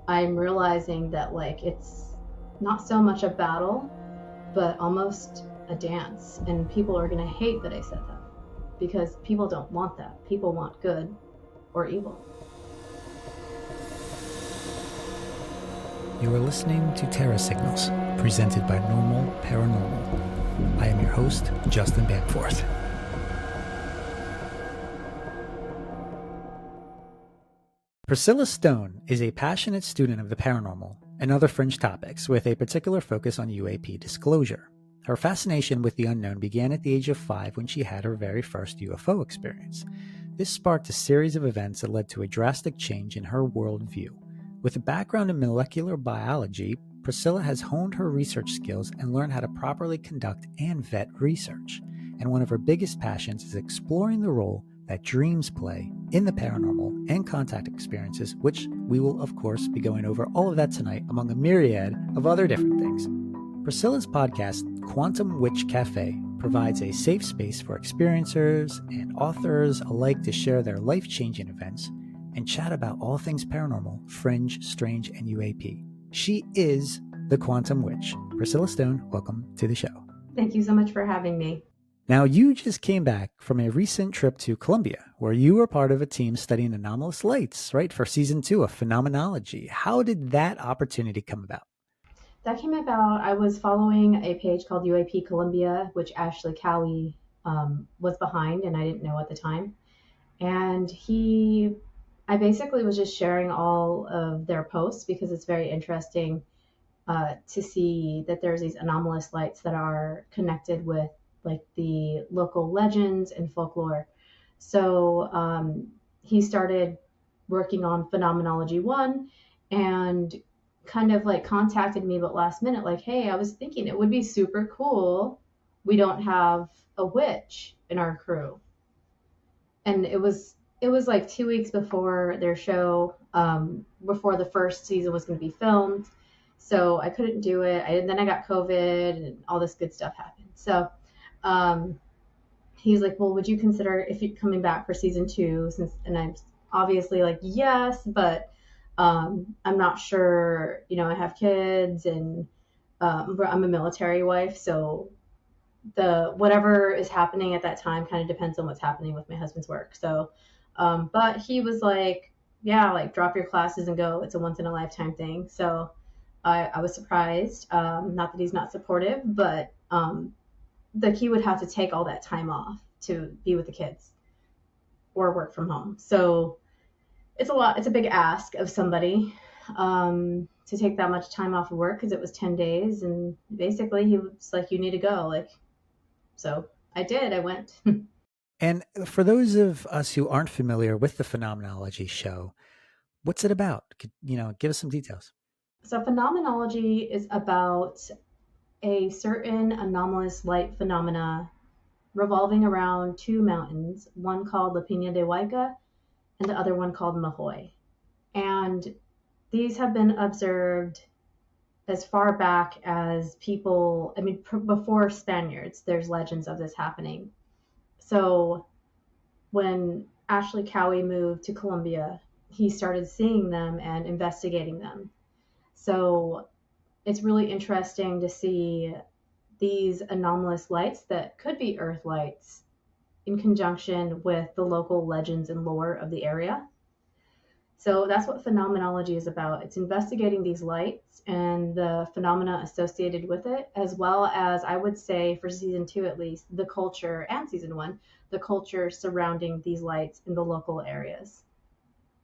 I'm realizing that like it's not so much a battle, but almost a dance. And people are going to hate that I said that because people don't want that. People want good or evil. You are listening to Terra Signals, presented by Normal Paranormal. I am your host, Justin Bamforth. Pricilla Stone is a passionate student of the paranormal and other fringe topics with a particular focus on UAP disclosure. Her fascination with the unknown began at the age of 5 when she had her very first UFO experience. This sparked a series of events that led to a drastic change in her worldview. With a background in molecular biology, Pricilla has honed her research skills and learned how to properly conduct and vet research. And one of her biggest passions is exploring the role that dreams play in the paranormal and contact experiences, which we will, of course, be going over all of that tonight, among a myriad of other different things. Pricilla's podcast, Quantum Wytch Cafe, provides a safe space for experiencers and authors alike to share their life-changing events and chat about all things paranormal, fringe, strange, and UAP. She is the Quantum Wytch. Pricilla Stone, welcome to the show. Thank you so much for having me. Now, you just came back from a recent trip to Colombia, where you were part of a team studying anomalous lights, right, for season 2 of Phenomenology. How did that opportunity come about? That came about, I was following a page called UAP Columbia, which Ashley Cowie was behind, and I didn't know at the time. And I basically was just sharing all of their posts because it's very interesting to see that there's these anomalous lights that are connected with like the local legends and folklore. So he started working on Phenomenology 1 and kind of like contacted me, but last minute, like, hey, I was thinking it would be super cool. We don't have a witch in our crew. And it was like 2 weeks before their show, before the first season was going to be filmed. So I couldn't do it. Then I got COVID and all this good stuff happened. So um, he's like, well, would you consider if you're coming back for season 2? And I'm obviously like, yes, but I'm not sure. You know, I have kids and I'm a military wife, so the whatever is happening at that time kind of depends on what's happening with my husband's work. So, but he was like, yeah, like drop your classes and go. It's a once in a lifetime thing. So I was surprised. Not that he's not supportive, but like he would have to take all that time off to be with the kids or work from home. So it's a lot. It's a big ask of somebody to take that much time off of work because it was 10 days. And basically he was like, you need to go. Like, so I did. I went. And for those of us who aren't familiar with the Phenomenology show, what's it about? Could, give us some details. So phenomenology is about a certain anomalous light phenomena revolving around two mountains, one called La Pina de Huayca and the other one called Mahoy. And these have been observed as far back as people, I mean, before Spaniards, there's legends of this happening. So when Ashley Cowie moved to Colombia, he started seeing them and investigating them. So it's really interesting to see these anomalous lights that could be Earth lights in conjunction with the local legends and lore of the area. So that's what phenomenology is about. It's investigating these lights and the phenomena associated with it, as well as, I would say, for season 2 at least, the culture, and season 1, the culture surrounding these lights in the local areas.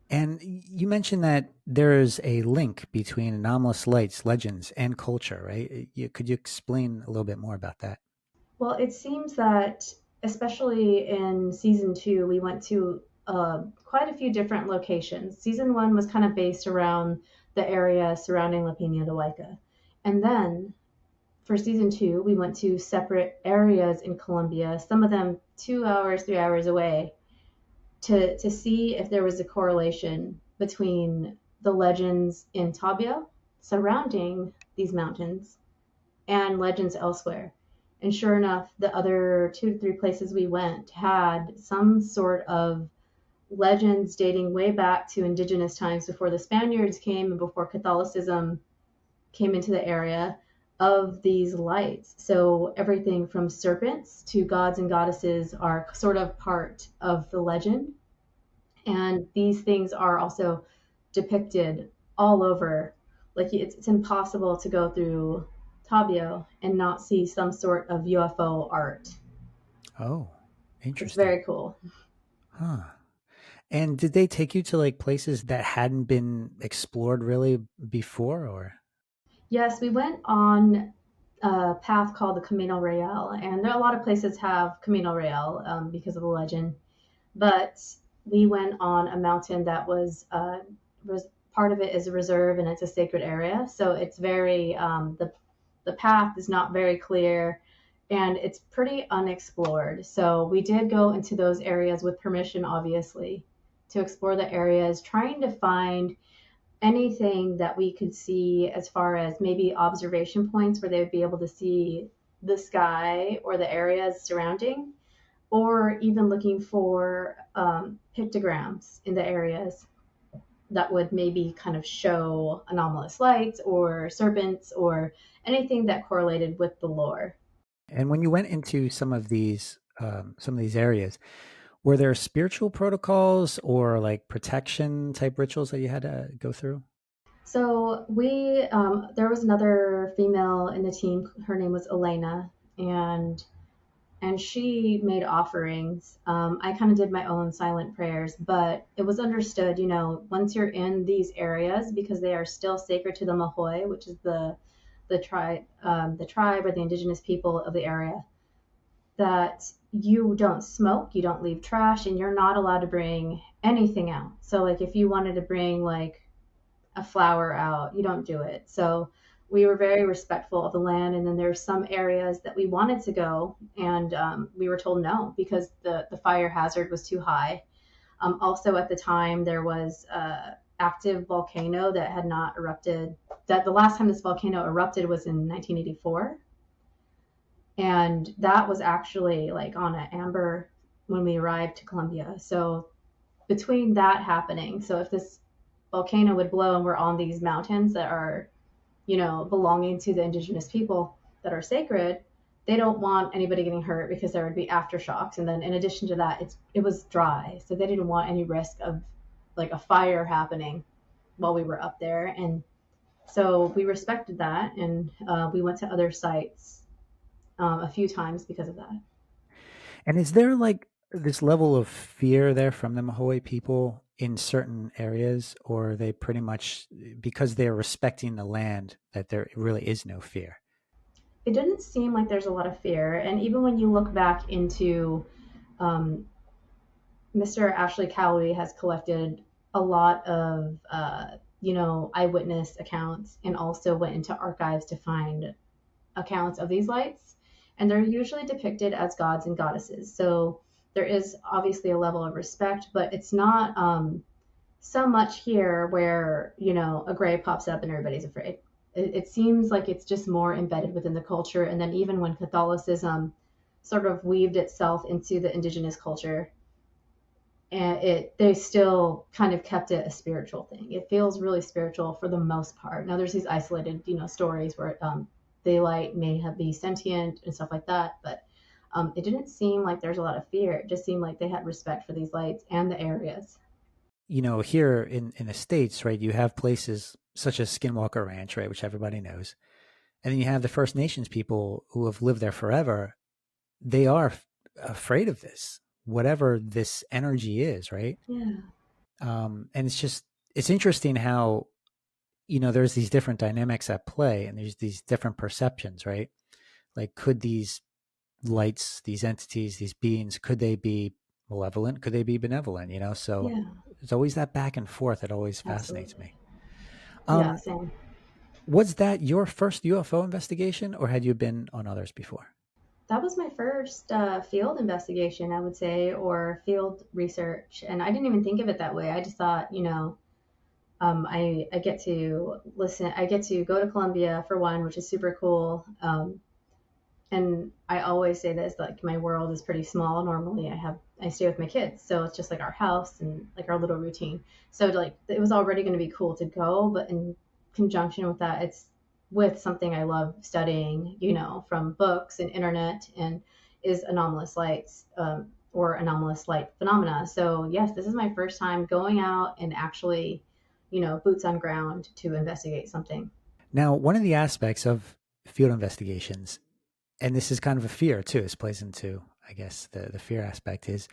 And you mentioned that there's a link between anomalous lights, legends, and culture, right? Could you explain a little bit more about that? Well, it seems that, especially in season 2, we went to quite a few different locations. Season 1 was kind of based around the area surrounding La Pina de Huayca. And then for season 2, we went to separate areas in Colombia, some of them 2 hours, 3 hours away, to see if there was a correlation between the legends in Tabia surrounding these mountains and legends elsewhere. And sure enough, the other 2 to 3 places we went had some sort of legends dating way back to indigenous times before the Spaniards came and before Catholicism came into the area of these lights. So everything from serpents to gods and goddesses are sort of part of the legend. And these things are also depicted all over. Like it's impossible to go through Tabio and not see some sort of UFO art. Oh, It's interesting. very cool. Huh. And did they take you to like places that hadn't been explored really before, or? Yes, we went on a path called the Camino Real, and there are a lot of places have Camino Real because of the legend. But we went on a mountain that was part of it is a reserve and it's a sacred area, so it's very the path is not very clear and it's pretty unexplored. So we did go into those areas with permission, obviously, to explore the areas, trying to find anything that we could see as far as maybe observation points where they would be able to see the sky or the areas surrounding, or even looking for pictograms in the areas that would maybe kind of show anomalous lights or serpents or anything that correlated with the lore. And when you went into some of these areas, were there spiritual protocols or like protection type rituals that you had to go through? So there was another female in the team. Her name was Elena, and she made offerings. I kind of did my own silent prayers, but it was understood, once you're in these areas, because they are still sacred to the Mahoy, which is the tribe or the indigenous people of the area, that you don't smoke, you don't leave trash, and you're not allowed to bring anything out. So, like, if you wanted to bring like a flower out, you don't do it. So we were very respectful of the land. And then there's some areas that we wanted to go, and we were told no because the fire hazard was too high. Also, at the time, there was a active volcano that had not erupted. That the last time this volcano erupted was in 1984, and that was actually like on an amber when we arrived to Colombia. So between that happening, so if this volcano would blow and we're on these mountains that are, belonging to the indigenous people that are sacred, they don't want anybody getting hurt because there would be aftershocks. And then in addition to that, it was dry, so they didn't want any risk of like a fire happening while we were up there. And so we respected that, and we went to other sites a few times because of that. And is there like this level of fear there from the Mahoy people in certain areas, or are they pretty much because they're respecting the land that there really is no fear? It didn't seem like there's a lot of fear. And even when you look back into um, Mr. Ashley Cowley has collected a lot of, eyewitness accounts and also went into archives to find accounts of these lights. And they're usually depicted as gods and goddesses. So there is obviously a level of respect, but it's not so much here where, a gray pops up and everybody's afraid. It seems like it's just more embedded within the culture. And then even when Catholicism sort of weaved itself into the indigenous culture, and they still kind of kept it a spiritual thing. It feels really spiritual for the most part. Now there's these isolated, stories where daylight may have be sentient and stuff like that, but it didn't seem like there's a lot of fear. It just seemed like they had respect for these lights and the areas. Here in the States, right, you have places such as Skinwalker Ranch, right, which everybody knows. And then you have the First Nations people who have lived there forever. They are afraid of this, whatever this energy is, right? Yeah, And it's interesting how, there's these different dynamics at play and there's these different perceptions, right? Like, could these lights, these entities, these beings, could they be malevolent? Could they be benevolent? So yeah, there's always that back and forth that always fascinates absolutely. me. Yeah, Um, same. was that your first UFO investigation, or had you been on others before? That was my first field investigation, I would say, or field research. And I didn't even think of it that way. I just thought, I get to listen, I get to go to Colombia for one, which is super cool. And I always say this, like, my world is pretty small. Normally I have I stay with my kids, so it's just like our house and like our little routine. So like it was already going to be cool to go, but in conjunction with that, it's with something I love studying, from books and internet, and is anomalous lights, or anomalous light phenomena. So yes, this is my first time going out and actually, boots on ground to investigate something. Now, one of the aspects of field investigations, and this is kind of a fear too, this plays into, I guess, the fear aspect is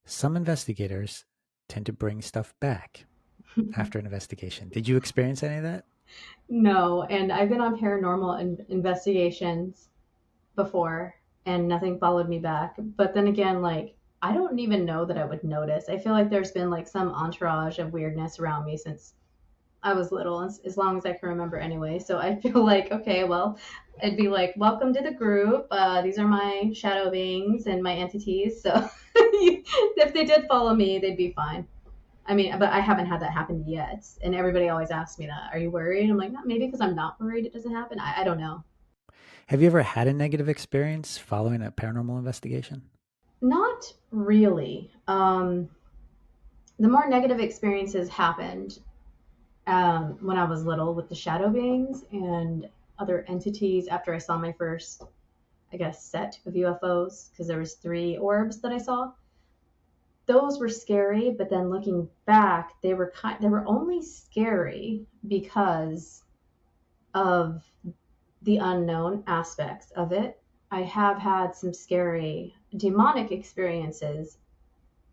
some investigators tend to bring stuff back after an investigation. Did you experience any of that? No, and I've been on paranormal investigations before, and nothing followed me back. But then again, like, I don't even know that I would notice. I feel like there's been like some entourage of weirdness around me since I was little, as long as I can remember anyway. So I feel like, okay, well, I'd be like, welcome to the group. These are my shadow beings and my entities. So if they did follow me, they'd be fine. I mean, but I haven't had that happen yet. And everybody always asks me that. Are you worried? I'm like, not maybe because I'm not worried it doesn't happen. I don't know. Have you ever had a negative experience following a paranormal investigation? Not really. The more negative experiences happened when I was little with the shadow beings and other entities after I saw my first, I guess, set of UFOs, because there was 3 orbs that I saw. Those were scary, but then looking back, they were only scary because of the unknown aspects of it. I have had some scary demonic experiences,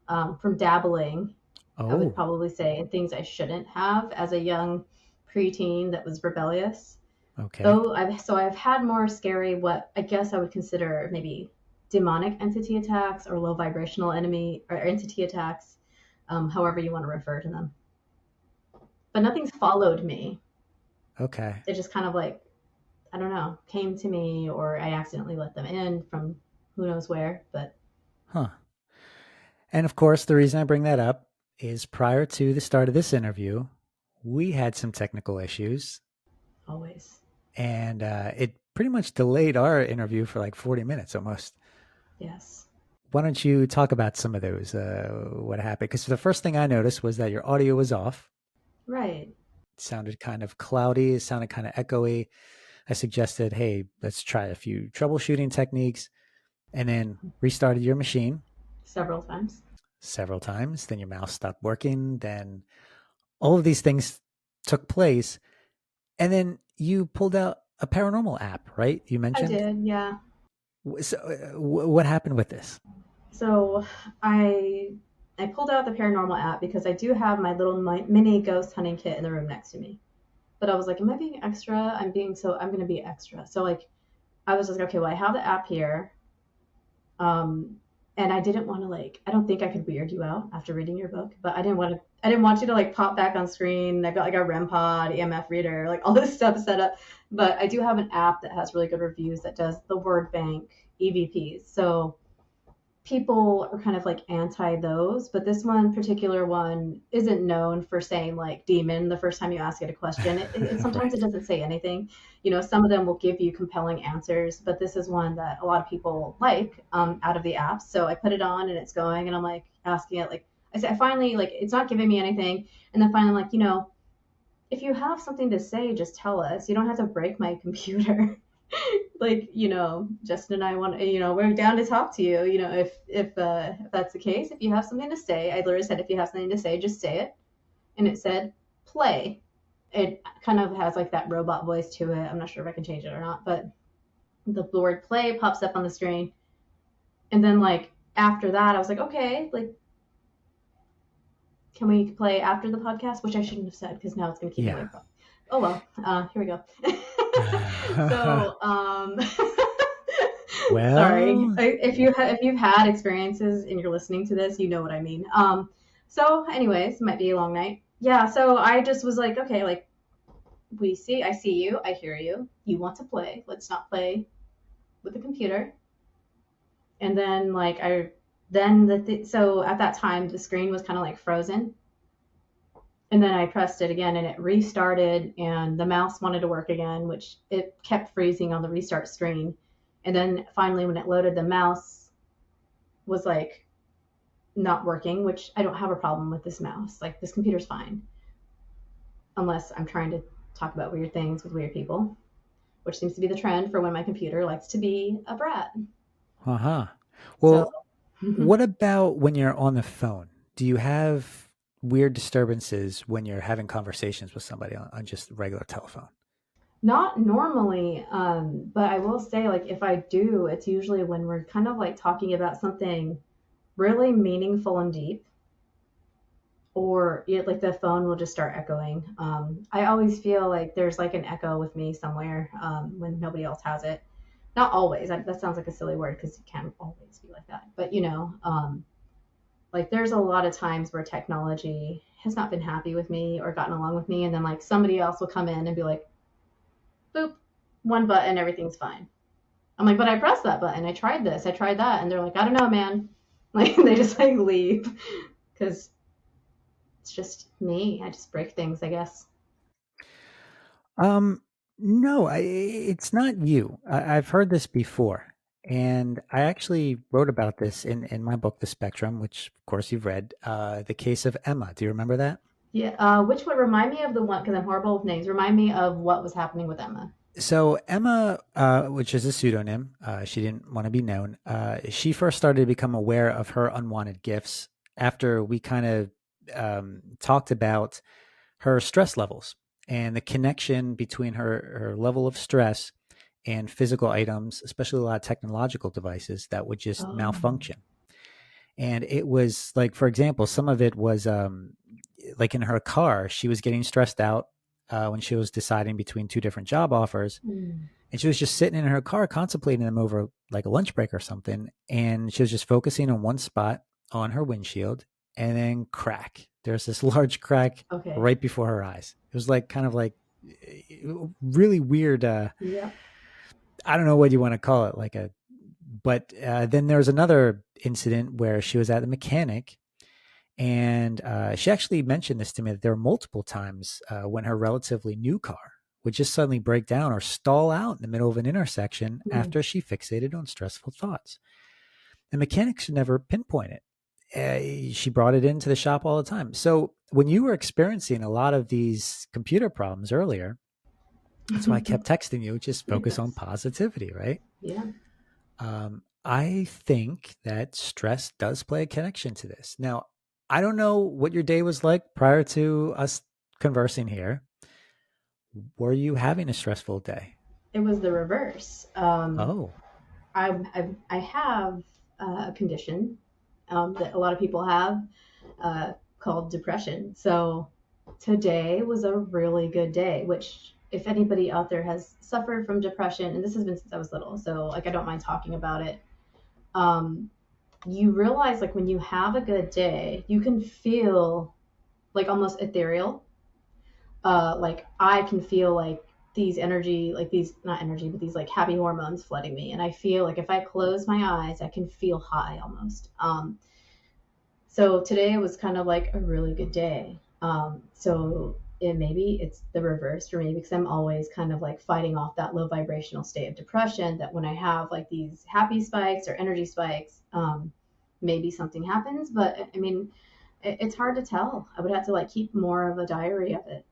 from dabbling, I would Oh, probably say, in things I shouldn't have as a young preteen that was rebellious. okay. I've had more scary, what I guess I would consider maybe demonic entity attacks or low vibrational enemy or entity attacks, however you want to refer to them. But nothing's followed me. Okay. It just kind of like, I don't know, came to me, or I accidentally let them in from who knows where. But Huh. And of course, the reason I bring that up is prior to the start of this interview, we had some technical issues always, and it pretty much delayed our interview for like 40 minutes almost. yes, Why don't you talk about some of those? What happened? Because the first thing I noticed was that your audio was off. right, It sounded kind of cloudy. It sounded kind of echoey. I suggested, hey, let's try a few troubleshooting techniques and then restarted your machine several times. several times. Then your mouse stopped working. Then all of these things took place. And then you pulled out a paranormal app, right? You I mentioned. did, yeah. So, what happened with this? So I I pulled out the paranormal app because I do have my little mini ghost hunting kit in the room next to me. But I was like, am I being extra? I'm going to be extra. So like I was just like, okay, well, I have the app here. Um, and I didn't want to, like, I don't think I could weird you out after reading your book, but I didn't want you to like pop back on screen. I've got like a REM pod, EMF reader, like all this stuff set up. But I do have an app that has really good reviews that does the word bank EVPs. So people are kind of like anti those, but this one particular one isn't known for saying like demon the first time you ask it a question. Sometimes it Right. doesn't say anything. Some of them will give you compelling answers, but this is one that a lot of people like, out of the apps. So I put it on and it's going, and I'm like asking it, like I said, I finally, like, it's not giving me anything, and then finally I'm like, if you have something to say, just tell us. You don't have to break my computer. Like, Justin and I want, we're down to talk to you. If that's the case, if you have something to say, I literally said, if you have something to say, just say it. And it said play. It kind of has like that robot voice to it. I'm not sure if I can change it or not, but the word play pops up on the screen. And then, like, after that, I was like, okay, like, can we play after the podcast? Which I shouldn't have said because now it's going to keep me away Yeah. from. Oh well, here we go. So, sorry. Well, If you've had experiences and you're listening to this, you know what I mean. So, anyways, might be a long night. Yeah. So I just was like, okay, like, I see you, I hear you. You want to play? Let's not play with the computer. And then, like, so at that time the screen was kind of like frozen, and then I pressed it again and it restarted, and the mouse wanted to work again, which it kept freezing on the restart screen. And then finally, when it loaded, the mouse was like not working, which I don't have a problem with this mouse. Like this computer's fine, unless I'm trying to talk about weird things with weird people, which seems to be the trend for when my computer likes to be a brat. Uh-huh. So Well, what about when you're on the phone? Do you have weird disturbances when you're having conversations with somebody on just regular telephone? not normally, but I will say, like, if I do, it's usually when we're kind of like talking about something really meaningful and deep, or like the phone will just start echoing. I always feel like there's like an echo with me somewhere when nobody else has it. Not always. That sounds like a silly word because it can't always be like that. But like there's a lot of times where technology has not been happy with me or gotten along with me, and then like somebody else will come in and be like, boop, one button, everything's fine. I'm like, but I pressed that button. I tried this, I tried that, and they're like, I don't know, man. Like they just like leave because it's just me. I just break things, I guess. Um, no, it's not you. I've heard this before. And I actually wrote about this in my book, The Spectrum, which of course you've read, the case of Emma. Do you remember that? Yeah. Which would remind me of the one because I'm horrible with names. Remind me of what was happening with Emma. So Emma, which is a pseudonym, she didn't want to be known. She first started to become aware of her unwanted gifts after we kind of talked about her stress levels and the connection between her level of stress and physical items, especially a lot of technological devices that would just Oh. malfunction. And it was like, for example, some of it was like in her car, she was getting stressed out when she was deciding between two different job offers. Mm. And she was just sitting in her car contemplating them over like a lunch break or something. And she was just focusing on one spot on her windshield, and then crack. There's this large crack Okay. right before her eyes. It was like kind of like really weird. Yep. I don't know what you want to call it, like a. But then there was another incident where she was at the mechanic, and she actually mentioned this to me that there were multiple times when her relatively new car would just suddenly break down or stall out in the middle of an intersection Mm. after she fixated on stressful thoughts. The mechanics should never pinpoint it. She brought it into the shop all the time. So when you were experiencing a lot of these computer problems earlier, that's why I kept texting you, just focus on Yes. positivity, right? Yeah. I think that stress does play a connection to this. Now, I don't know what your day was like prior to us conversing here. Were you having a stressful day? It was the reverse. Oh, I have a condition that a lot of people have called depression. So today was a really good day, which if anybody out there has suffered from depression, and this has been since I was little, so like I don't mind talking about it. Um, you realize like when you have a good day, you can feel like almost ethereal. Like I can feel like these energy, like these not energy, but these like happy hormones flooding me, and I feel like if I close my eyes, I can feel high almost. So today was kind of like a really good day. So maybe it's the reverse for me because I'm always kind of like fighting off that low vibrational state of depression. That when I have like these happy spikes or energy spikes, maybe something happens. But I mean, it's hard to tell. I would have to like keep more of a diary of it.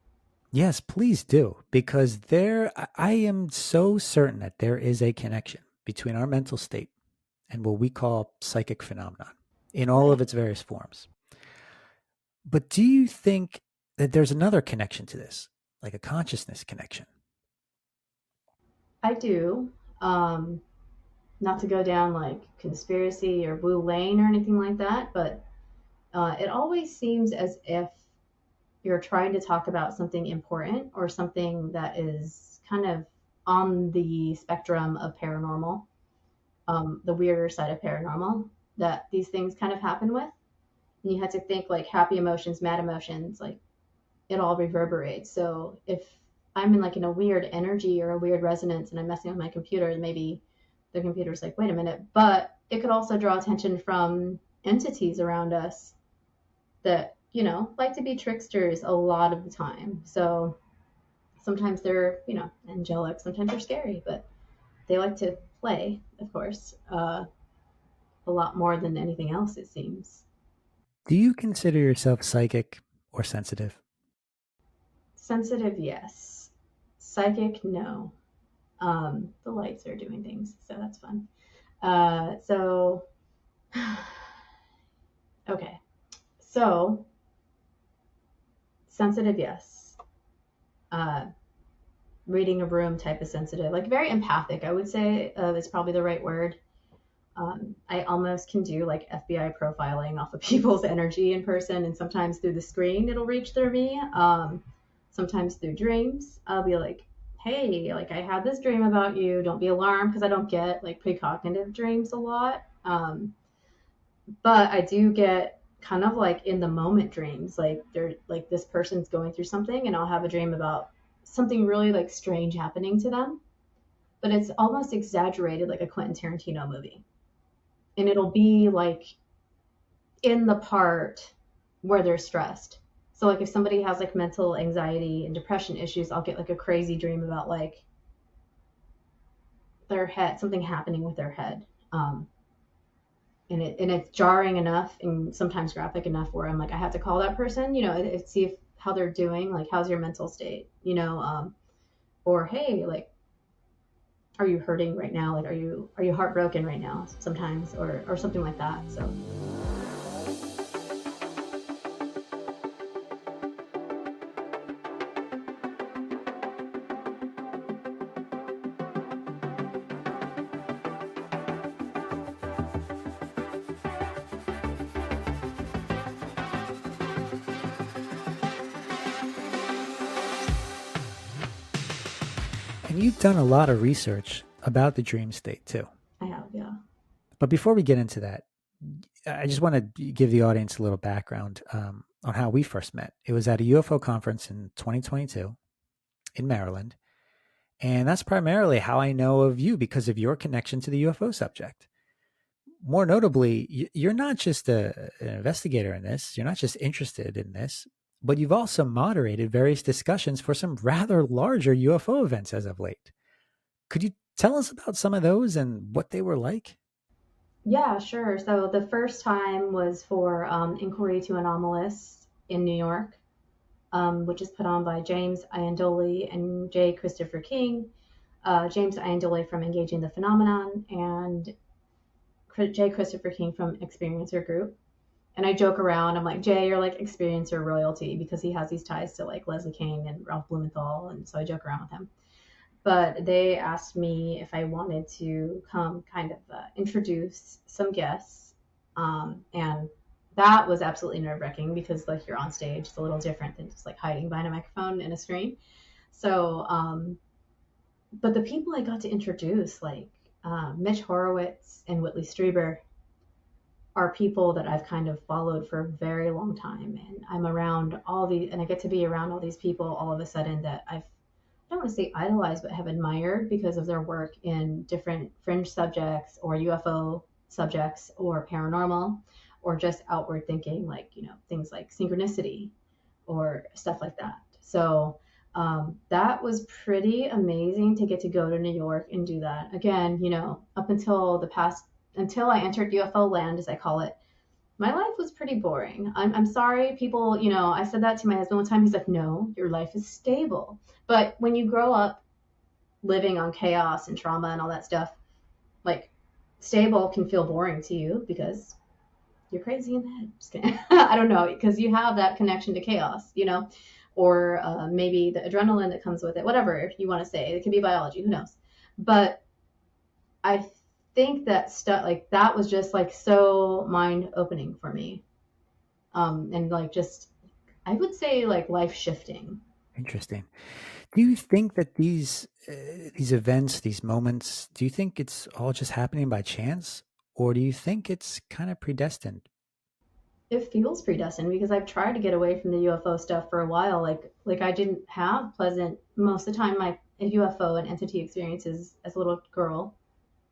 yes, please do. Because I am so certain that there is a connection between our mental state and what we call psychic phenomenon in all Right. of its various forms. But do you think that there's another connection to this, like a consciousness connection? I do. Um, Not to go down like conspiracy or Wu Lane or anything like that, but it always seems as if you're trying to talk about something important or something that is kind of on the spectrum of paranormal, the weirder side of paranormal, that these things kind of happen with. And you have to think like happy emotions, mad emotions, like it all reverberates. So if I'm in like in a weird energy or a weird resonance and I'm messing with my computer, then maybe the computer's like, wait a minute. But it could also draw attention from entities around us that, like to be tricksters a lot of the time. So sometimes they're, angelic, sometimes they're scary, but they like to play, of course, a lot more than anything else, it seems. Do you consider yourself psychic or sensitive? Sensitive, yes. Psychic, no. The lights are doing things, so that's fun. So, okay. So, sensitive, yes. Uh, Reading a room type of sensitive, like very empathic, I would say is probably the right word. I almost can do like FBI profiling off of people's energy in person, and sometimes through the screen it'll reach through me. Sometimes through dreams, I'll be like, "Hey, like I had this dream about you. Don't be alarmed," because I don't get like precognitive dreams a lot. But I do get kind of like in the moment dreams, like they're like this person's going through something, and I'll have a dream about something really like strange happening to them, but it's almost exaggerated, like a Quentin Tarantino movie, and it'll be like in the part where they're stressed. So like if somebody has like mental anxiety and depression issues, I'll get like a crazy dream about like their head, something happening with their head. Um, and it's jarring enough and sometimes graphic enough where I'm like, I have to call that person, see if how they're doing, like how's your mental state, or hey, like are you hurting right now? Like are you heartbroken right now? Sometimes, or something like that. So And you've done a lot of research about the dream state too. I have, yeah. But before we get into that, I just want to give the audience a little background on how we first met. It was at a UFO conference in 2022 in Maryland. And that's primarily how I know of you because of your connection to the UFO subject. More notably, you're not just an investigator in this, you're not just interested in this, but you've also moderated various discussions for some rather larger UFO events as of late. Could you tell us about some of those and what they were like? Yeah, sure. So the first time was for Inquiry to Anomalous in New York, which is put on by James Iandoli and J. Christopher King. James Iandoli from Engaging the Phenomenon, and J. Christopher King from Experiencer Group. And I joke around. I'm like, Jay, you're like Experiencer royalty because he has these ties to like Leslie King and Ralph Blumenthal, and so I joke around with him. But they asked me if I wanted to come kind of introduce some guests. And that was absolutely nerve wracking because like you're on stage, it's a little different than just like hiding behind a microphone and a screen. So, but the people I got to introduce, like Mitch Horowitz and Whitley Strieber, are people that I've kind of followed for a very long time. And I'm around all these, and I get to be around all these people all of a sudden that I don't want to say idolized, but have admired because of their work in different fringe subjects or UFO subjects or paranormal or just outward thinking, like, things like synchronicity or stuff like that. So that was pretty amazing to get to go to New York and do that. Again, up until until I entered UFO land, as I call it, my life was pretty boring. I'm sorry, people, I said that to my husband one time. He's like, no, your life is stable. But when you grow up living on chaos and trauma and all that stuff, like stable can feel boring to you because you're crazy in the head. Just kidding. I don't know, because you have that connection to chaos, or maybe the adrenaline that comes with it, whatever you want to say. It could be biology, who knows? But I think that stuff like that was just like so mind opening for me. And like just I would say like life shifting. Interesting. Do you think that these events, these moments, do you think it's all just happening by chance, or do you think it's kind of predestined? It feels predestined because I've tried to get away from the UFO stuff for a while. Like I didn't have pleasant most of the time my UFO and entity experiences as a little girl,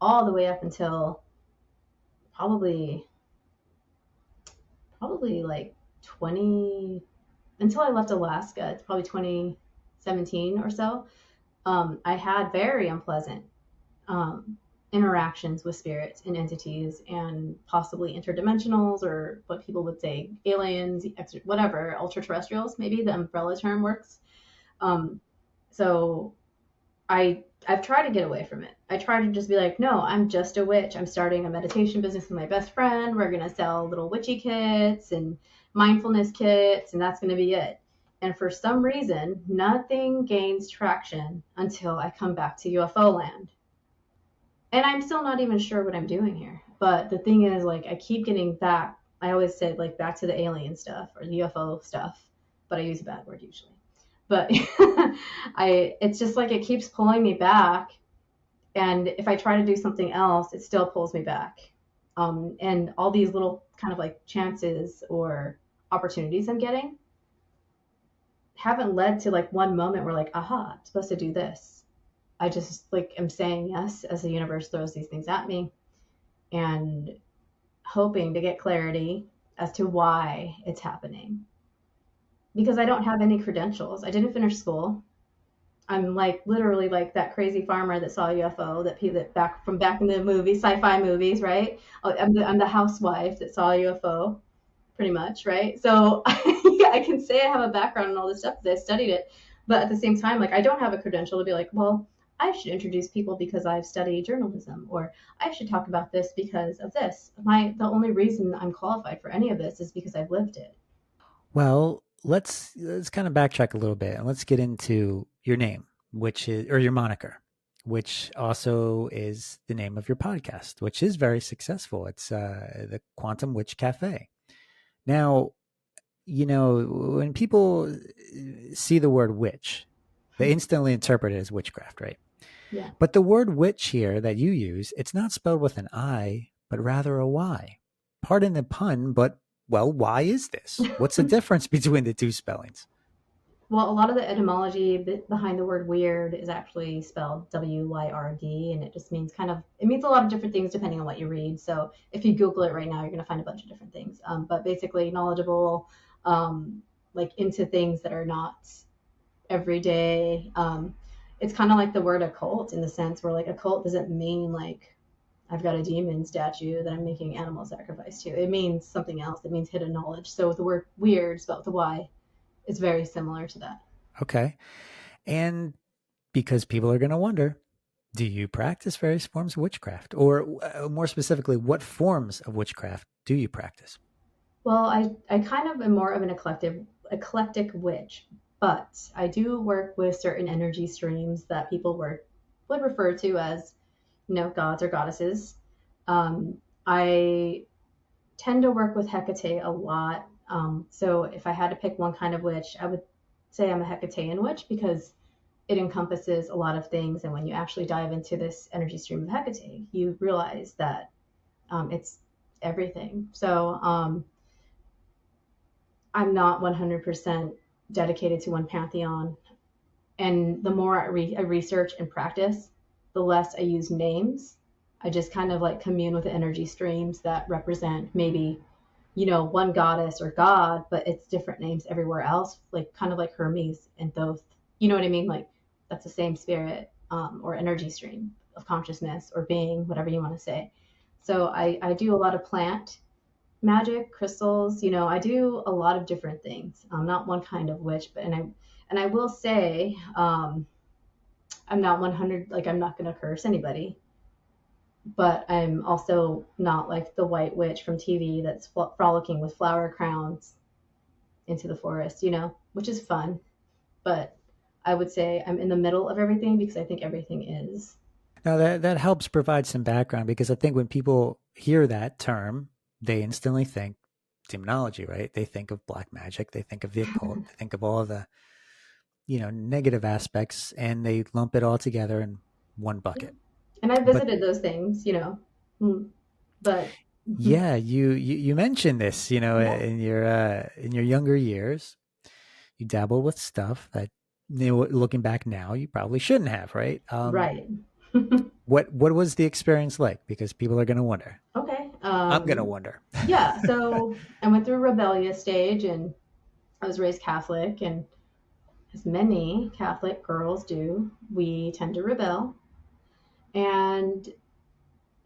all the way up until probably probably like 20 until I left Alaska. It's probably 2017 or so. I had very unpleasant. interactions with spirits and entities and possibly interdimensionals, or what people would say aliens, whatever, ultra terrestrials, maybe the umbrella term works. Um, so I've tried to get away from it. I try to just be like, no, I'm just a witch. I'm starting a meditation business with my best friend. We're gonna sell little witchy kits and mindfulness kits, and that's gonna be it. And for some reason, nothing gains traction until I come back to UFO land. And I'm still not even sure what I'm doing here. But the thing is, like, I keep getting back. I always said, like, back to the alien stuff or the UFO stuff, but I use a bad word usually. But it's just like it keeps pulling me back. And if I try to do something else, it still pulls me back. And all these little kind of like chances or opportunities I'm getting haven't led to like one moment where, like, aha, I'm supposed to do this. I just like am saying yes as the universe throws these things at me and hoping to get clarity as to why it's happening. Because I don't have any credentials. I didn't finish school. I'm like literally like that crazy farmer that saw a UFO that back in the movies, sci-fi movies, right? I'm the housewife that saw a UFO, pretty much, right? So yeah, I can say I have a background in all this stuff because I studied it, but at the same time, like I don't have a credential to be like, well, I should introduce people because I've studied journalism, or I should talk about this because of this. The only reason I'm qualified for any of this is because I've lived it. Well, let's kind of backtrack a little bit and let's get into your name, which is or your moniker, which also is the name of your podcast, which is very successful. It's the Quantum Wytch Cafe. Now, when people see the word witch, they instantly interpret it as witchcraft, right? Yeah. But the word witch here that you use, it's not spelled with an I, but rather a Y. Pardon the pun, but well, why is this? What's the difference between the two spellings? Well, a lot of the etymology behind the word weird is actually spelled Wyrd, and it just means it means a lot of different things depending on what you read. So if you Google it right now, you're going to find a bunch of different things. But basically, knowledgeable, like into things that are not everyday. It's kind of like the word occult in the sense where like occult doesn't mean like I've got a demon statue that I'm making animal sacrifice to. It means something else. It means hidden knowledge. So the word weird, spelled with a Y, is very similar to that. Okay. And because people are going to wonder, do you practice various forms of witchcraft? Or more specifically, what forms of witchcraft do you practice? Well, I kind of am more of an eclectic witch, but I do work with certain energy streams that would refer to as, gods or goddesses. I tend to work with Hecate a lot. So if I had to pick one kind of witch, I would say I'm a Hecatean witch because it encompasses a lot of things. And when you actually dive into this energy stream of Hecate, you realize that it's everything. So I'm not 100% dedicated to one pantheon. And the more I research and practice, the less I use names. I just kind of like commune with the energy streams that represent maybe, one goddess or god, but it's different names everywhere else, like kind of like Hermes and Thoth. You know what I mean? Like that's the same spirit, or energy stream of consciousness or being, whatever you want to say. So I do a lot of plant magic, crystals. I do a lot of different things. I'm not one kind of witch, but and I will say, I'm not 100. Like I'm not going to curse anybody, but I'm also not like the white witch from TV that's frolicking with flower crowns into the forest. Which is fun, but I would say I'm in the middle of everything because I think everything is. Now that helps provide some background because I think when people hear that term, they instantly think demonology, right? They think of black magic, they think of the occult, they think of all the negative aspects, and they lump it all together in one bucket. And I But visited those things, but yeah, you mentioned this, yeah, in your younger years, you dabbled with stuff that looking back now, you probably shouldn't have, right? right. What was the experience like? Because people are going to wonder. Okay. I'm going to wonder. Yeah. So I went through a rebellious stage, and I was raised Catholic, and as many Catholic girls do, we tend to rebel. And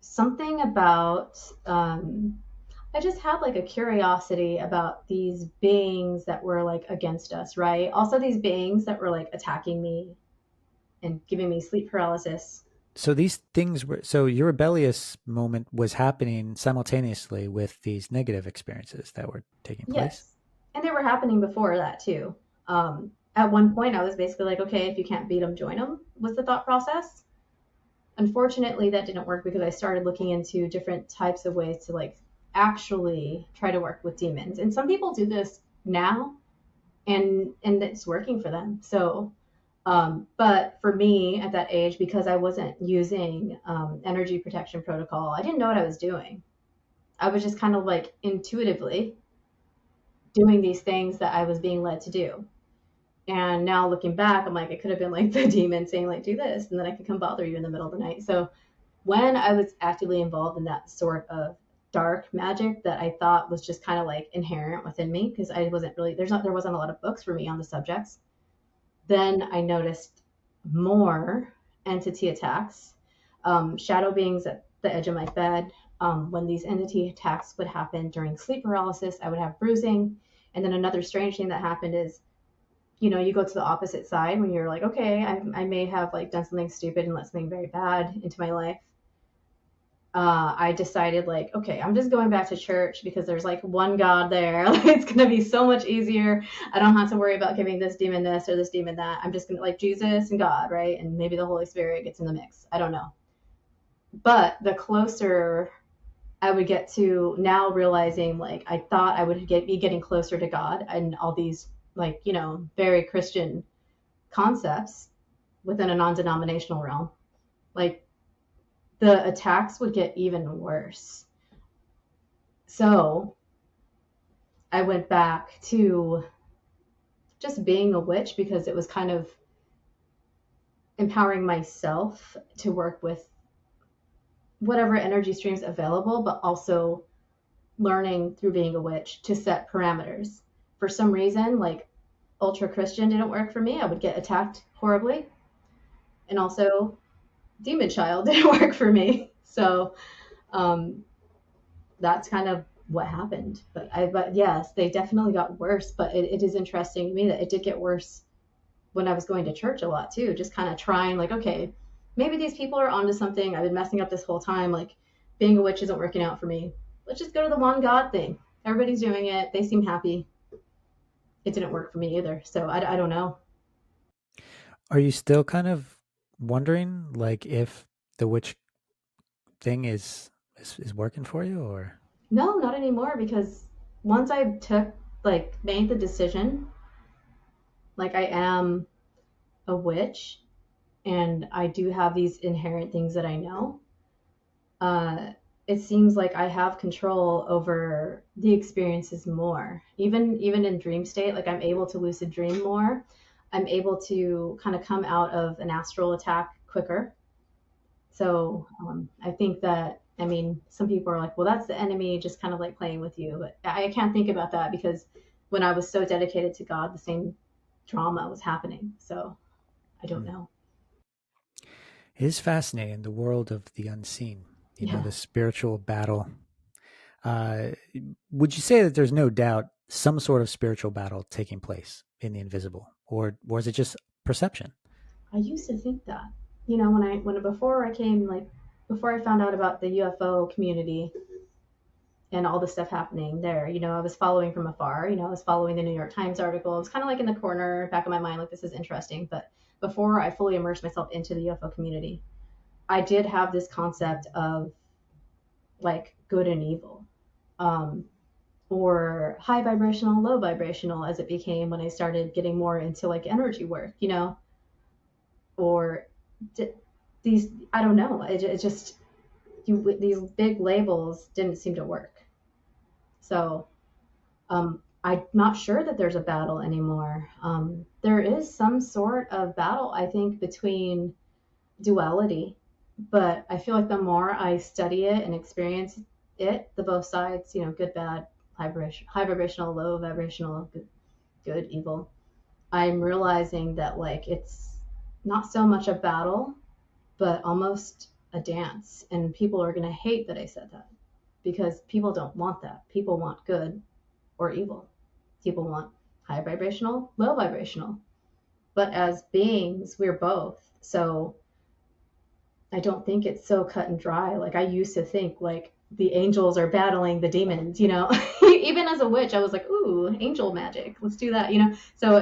something about I just had like a curiosity about these beings that were like against us, right? Also these beings that were like attacking me and giving me sleep paralysis. So these things were so your rebellious moment was happening simultaneously with these negative experiences that were taking place. Yes. And they were happening before that too. At one point, I was basically like, okay, if you can't beat them, join them, was the thought process. Unfortunately, that didn't work because I started looking into different types of ways to like actually try to work with demons. And some people do this now and it's working for them. So, but for me at that age, because I wasn't using energy protection protocol, I didn't know what I was doing. I was just kind of like intuitively doing these things that I was being led to do. And now looking back, I'm like, it could have been like the demon saying, like, do this, and then I could come bother you in the middle of the night. So when I was actively involved in that sort of dark magic that I thought was just kind of like inherent within me, because I wasn't really there wasn't a lot of books for me on the subjects. Then I noticed more entity attacks, shadow beings at the edge of my bed. When these entity attacks would happen during sleep paralysis, I would have bruising. And then another strange thing that happened is, you go to the opposite side when you're like, okay, I may have like done something stupid and let something very bad into my life. I decided like, okay, I'm just going back to church because there's like one God there. Like, it's gonna be so much easier. I don't have to worry about giving this demon this or this demon that. I'm just gonna like Jesus and God, right? And maybe the Holy Spirit gets in the mix. I don't know. But the closer I would get to now realizing, like, I thought I would be getting closer to God and all these like, very Christian concepts within a non-denominational realm. Like, the attacks would get even worse. So I went back to just being a witch because it was kind of empowering myself to work with whatever energy streams available, but also learning through being a witch to set parameters. For some reason, like ultra Christian didn't work for me. I would get attacked horribly. And also, demon child didn't work for me. So um, that's kind of what happened. But yes, they definitely got worse. But it is interesting to me that it did get worse when I was going to church a lot too. Just kind of trying, like, okay, maybe these people are onto something. I've been messing up this whole time. Like, being a witch isn't working out for me. Let's just go to the one God thing. Everybody's doing it. They seem happy. It didn't work for me either. So I don't know. Are you still kind of wondering like if the witch thing is working for you or No, not anymore because once I made the decision, like I am a witch and I do have these inherent things that I know, uh, it seems like I have control over the experiences more. Even in dream state, like I'm able to lucid dream more. I'm able to kind of come out of an astral attack quicker. So I think that, I mean, some people are like, well, that's the enemy just kind of like playing with you. But I can't think about that because when I was so dedicated to God, the same drama was happening. So I don't hmm. know. It is fascinating the world of the unseen, Yeah. the spiritual battle. Uh, would you say that there's no doubt some sort of spiritual battle taking place in the invisible, or is it just perception? I used to think that, before I came, like, before I found out about the UFO community and all the stuff happening there, I was following from afar. I was following the New York Times article. It was kind of like in the corner, back of my mind, like, this is interesting. But before I fully immersed myself into the UFO community, I did have this concept of like good and evil, um, or high vibrational, low vibrational, as it became when I started getting more into like energy work, or d- these, I don't know, it just, these big labels didn't seem to work. So I'm not sure that there's a battle anymore. There is some sort of battle, I think, between duality, but I feel like the more I study it and experience it, the both sides, good, bad, high vibrational, low vibrational, good, evil, I'm realizing that like it's not so much a battle, but almost a dance, and people are going to hate that I said that because people don't want that. People want good or evil. People want high vibrational, low vibrational. But as beings, we're both. So I don't think it's so cut and dry. Like I used to think like the angels are battling the demons, you know. Even as a witch, I was like, ooh, angel magic. Let's do that, you know. So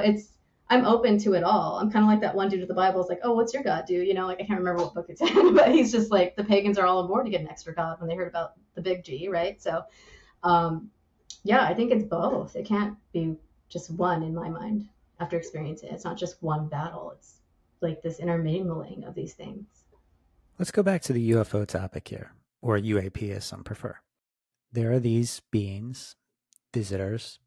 I'm open to it all. I'm kind of like that one dude with the Bible. It's like, oh, what's your God do? You know, like I can't remember what book it's in, but he's just like the pagans are all on board to get an extra God when they heard about the big G, right? So, um, yeah, I think it's both. It can't be just one in my mind after experiencing it. It's not just one battle. It's like this intermingling of these things. Let's go back to the UFO topic here, or UAP as some prefer. There are these beings, visitors,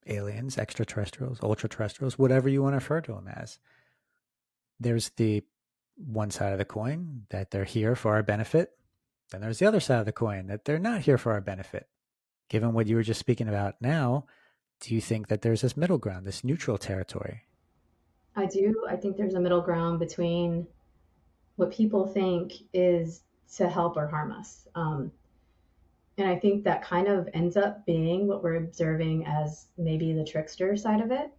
aliens, extraterrestrials, ultra-terrestrials, whatever you want to refer to them as. There's the one side of the coin that they're here for our benefit. Then there's the other side of the coin that they're not here for our benefit. Given what you were just speaking about now, do you think that there's this middle ground, this neutral territory? I do. I think there's a middle ground between what people think is to help or harm us. And I think that kind of ends up being what we're observing as maybe the trickster side of it,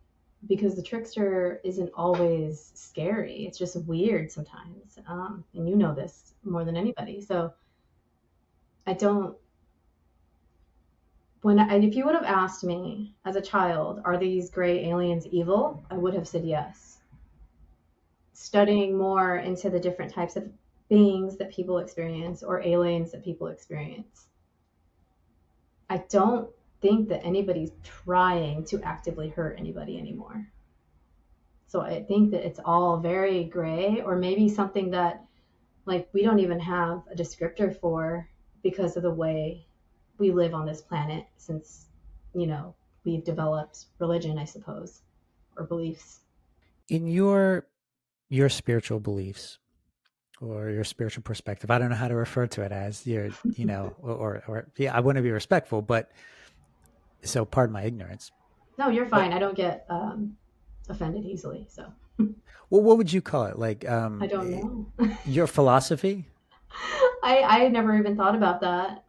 because the trickster isn't always scary. It's just weird sometimes. And you know this more than anybody. So I don't, if you would have asked me as a child, are these gray aliens evil? I would have said yes. Studying more into the different types of beings that people experience or aliens that people experience, I don't think that anybody's trying to actively hurt anybody anymore. So I think that it's all very gray, or maybe something that like we don't even have a descriptor for because of the way we live on this planet since, you know, we've developed religion, I suppose, or beliefs. In your spiritual beliefs or your spiritual perspective, I don't know how to refer to it as your, or yeah, I want to be respectful, but so pardon my ignorance. No, you're But fine. I don't get offended easily, so well, what would you call it? Like I don't know. your philosophy? I never even thought about that.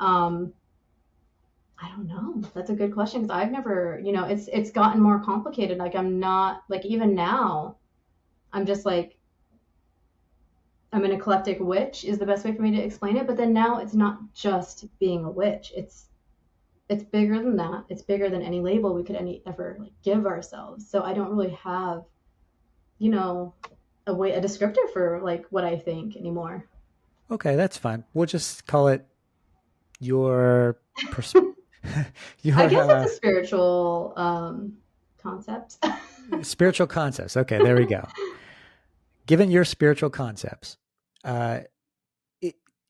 I don't know. That's a good question because I've never, you know, it's gotten more complicated. Like I'm not like even now, I'm just like I'm an eclectic witch is the best way for me to explain it. But then now it's not just being a witch. It's bigger than that. It's bigger than any label we could ever like give ourselves. So I don't really have, you know, a descriptor for like what I think anymore. Okay, that's fine. We'll just call it your pers- I your guess it's a spiritual concept. spiritual concepts. Okay, there we go. Given your spiritual concepts, uh,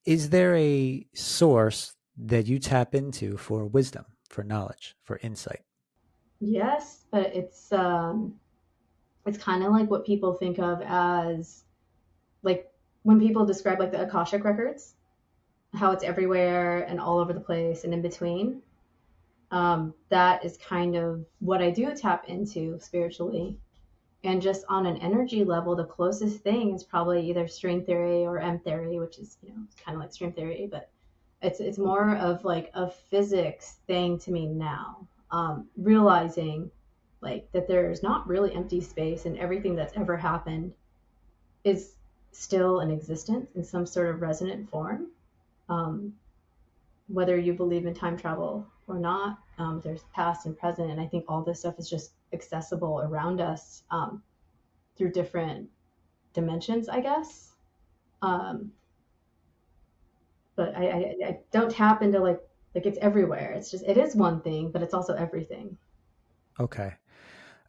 is there a source that you tap into for wisdom, for knowledge, for insight? Yes, but it's kind of like what people think of as like when people describe like the Akashic records, how it's everywhere and all over the place and in between. That is kind of what I do tap into spiritually. And just on an energy level, the closest thing is probably either string theory or M theory, which is, you know, kind of like string theory, but it's more of like a physics thing to me now. Realizing like that there's not really empty space and everything that's ever happened is still in existence in some sort of resonant form. Um, Whether you believe in time travel or not, there's past and present, and I think all this stuff is just accessible around us through different dimensions, I guess. Um, but I don't tap into like it's everywhere. It's just it is one thing, but it's also everything. Okay.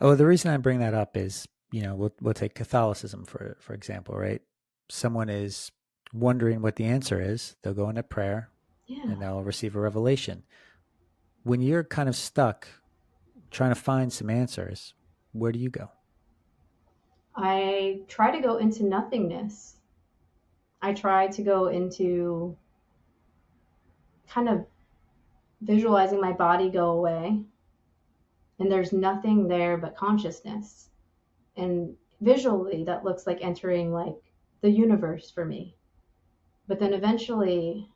Oh, the reason I bring that up is, we'll take Catholicism for example, right? Someone is wondering what the answer is. They'll go into prayer Yeah, and they'll receive a revelation. When you're kind of stuck trying to find some answers, where do you go? I try to go into nothingness. I try to go into kind of visualizing my body go away, and there's nothing there but consciousness. And visually, that looks like entering like the universe for me. But then eventually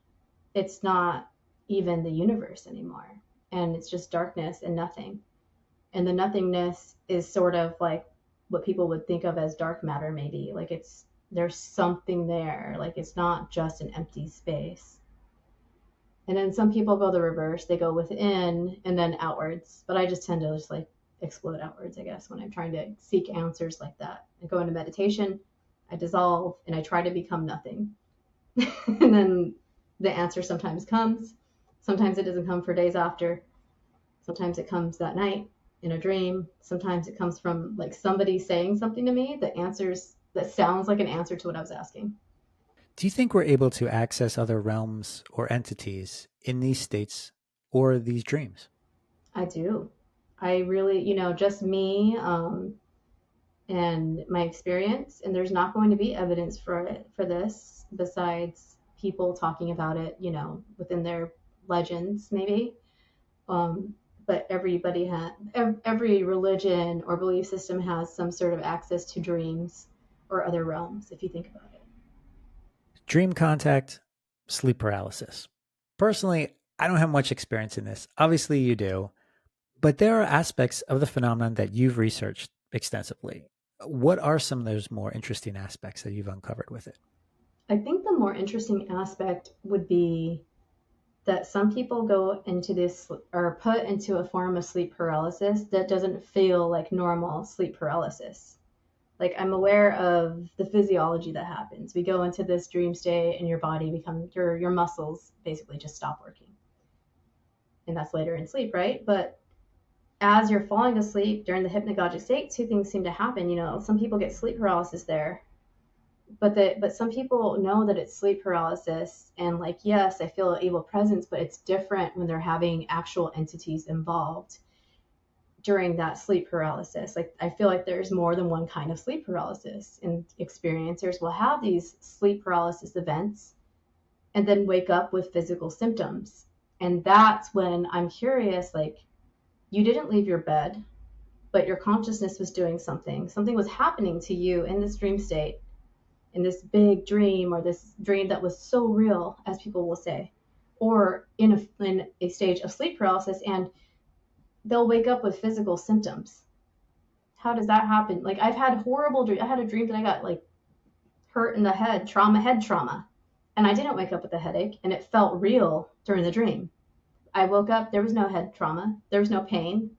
it's not even the universe anymore. And it's just darkness and nothing. And the nothingness is sort of like what people would think of as dark matter, maybe. Like it's, there's something there. Like it's not just an empty space. And then some people go the reverse. They go within and then outwards. But I just tend to just like explode outwards, I guess, when I'm trying to seek answers like that. I go into meditation, I dissolve, and I try to become nothing. And then the answer sometimes comes. Sometimes it doesn't come for days after. Sometimes it comes that night in a dream. Sometimes it comes from like somebody saying something to me that answers, that sounds like an answer to what I was asking. Do you think we're able to access other realms or entities in these states or these dreams? I do. I really, just me, and my experience, and there's not going to be evidence for it, for this, besides people talking about it, within their legends, maybe. Um, but everybody has, every religion or belief system has some sort of access to dreams or other realms, if you think about it. Dream contact, sleep paralysis. Personally, I don't have much experience in this. Obviously, you do, but there are aspects of the phenomenon that you've researched extensively. What are some of those more interesting aspects that you've uncovered with it? I think the more interesting aspect would be that some people go into this or put into a form of sleep paralysis that doesn't feel like normal sleep paralysis. Like I'm aware of the physiology that happens. We go into this dream state and your body becomes, your muscles basically just stop working. And that's later in sleep, right? But as you're falling asleep during the hypnagogic state, two things seem to happen. Some people get sleep paralysis there, but some people know that it's sleep paralysis, and like, yes, I feel an evil presence, but it's different when they're having actual entities involved during that sleep paralysis. Like I feel like there's more than one kind of sleep paralysis, and experiencers will have these sleep paralysis events and then wake up with physical symptoms. And that's when I'm curious, like, you didn't leave your bed, but your consciousness was doing something. Something was happening to you in this dream state, in this big dream, or this dream that was so real, as people will say, or in a stage of sleep paralysis, and they'll wake up with physical symptoms. How does that happen? Like I've had horrible dreams. I had a dream that I got like hurt in the head trauma, and I didn't wake up with a headache, and it felt real during the dream. I woke up, there was no head trauma, there was no pain,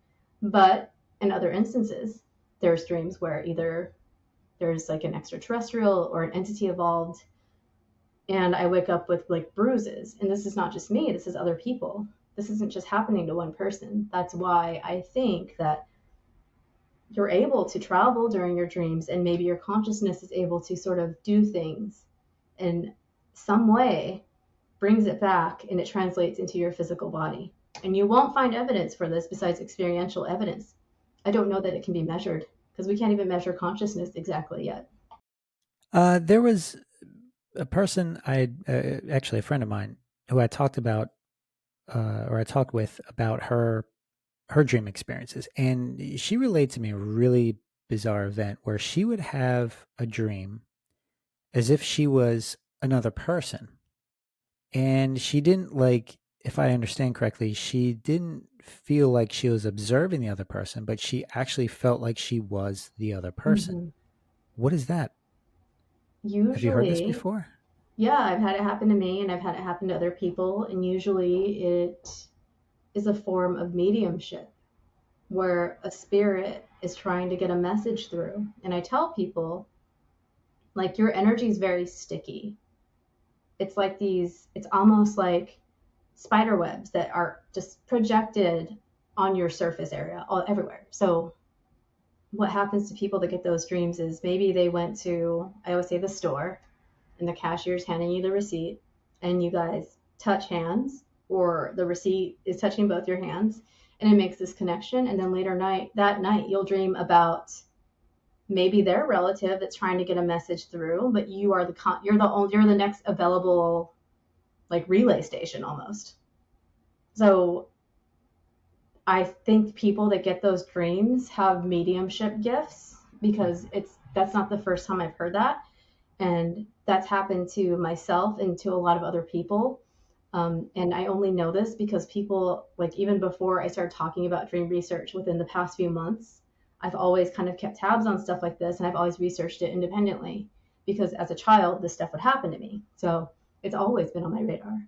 but in other instances, there's dreams where either there's like an extraterrestrial or an entity evolved, and I wake up with like bruises. And this is not just me, this is other people. This isn't just happening to one person. That's why I think that you're able to travel during your dreams, and maybe your consciousness is able to sort of do things in some way, brings it back, and it translates into your physical body. And you won't find evidence for this besides experiential evidence. I don't know that it can be measured, because we can't even measure consciousness exactly yet. There was a person actually a friend of mine who I talked about, or I talked with about her dream experiences, and she relayed to me a really bizarre event where she would have a dream as if she was another person, and she didn't, like, if I understand correctly, she didn't feel like she was observing the other person, but she actually felt like she was the other person. Mm-hmm. What is that? Have you heard this Usually, before? yeah, I've had it happen to me, and I've had it happen to other people. And usually it is a form of mediumship where a spirit is trying to get a message through. And I tell people, like, your energy is very sticky. It's like it's almost like spider webs that are just projected on your surface area, all everywhere. So what happens to people that get those dreams is maybe they went to, I always say, the store, and the cashier's handing you the receipt, and you guys touch hands, or the receipt is touching both your hands, and it makes this connection. And then that night you'll dream about maybe their relative that's trying to get a message through, but you're the next available, like, relay station almost. So I think people that get those dreams have mediumship gifts, because that's not the first time I've heard that. And that's happened to myself and to a lot of other people. And I only know this because people, like, even before I started talking about dream research within the past few months, I've always kind of kept tabs on stuff like this, and I've always researched it independently because as a child, this stuff would happen to me. So it's always been on my radar.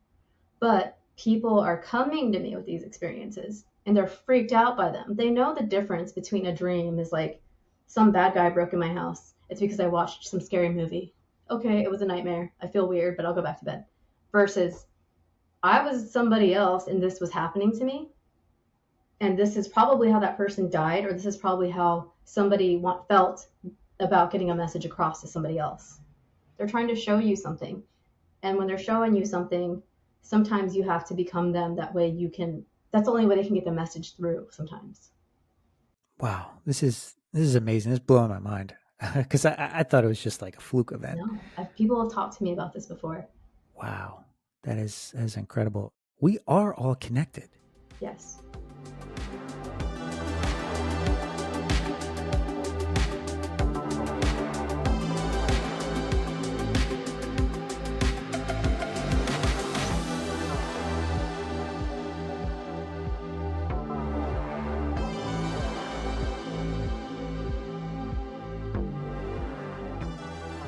But people are coming to me with these experiences and they're freaked out by them. They know the difference between a dream is like some bad guy broke in my house. It's because I watched some scary movie. Okay, it was a nightmare. I feel weird, but I'll go back to bed. Versus I was somebody else and this was happening to me. And this is probably how that person died, or this is probably how somebody felt about getting a message across to somebody else. They're trying to show you something. And when they're showing you something, sometimes you have to become them. That way you can, that's the only way they can get the message through sometimes. Wow, this is amazing. It's blowing my mind because I thought it was just like a fluke event. No, people have talked to me about this before. Wow, that is incredible. We are all connected. Yes.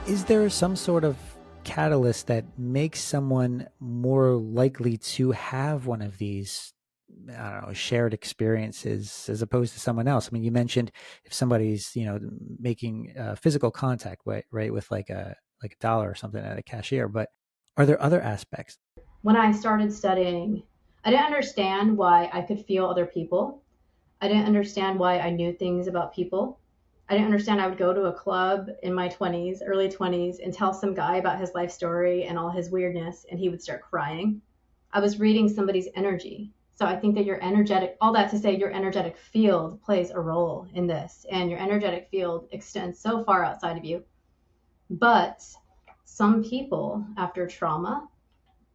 Is there some sort of catalyst that makes someone more likely to have one of these, I don't know, shared experiences as opposed to someone else? I mean, you mentioned if somebody's, making physical contact, right, with like a dollar or something at a cashier, but are there other aspects? When I started studying, I didn't understand why I could feel other people. I didn't understand why I knew things about people. I didn't understand I would go to a club in my 20s, early 20s, and tell some guy about his life story and all his weirdness, and he would start crying. I was reading somebody's energy. So I think that your energetic, all that to say, your energetic field plays a role in this, and your energetic field extends so far outside of you. But some people, after trauma,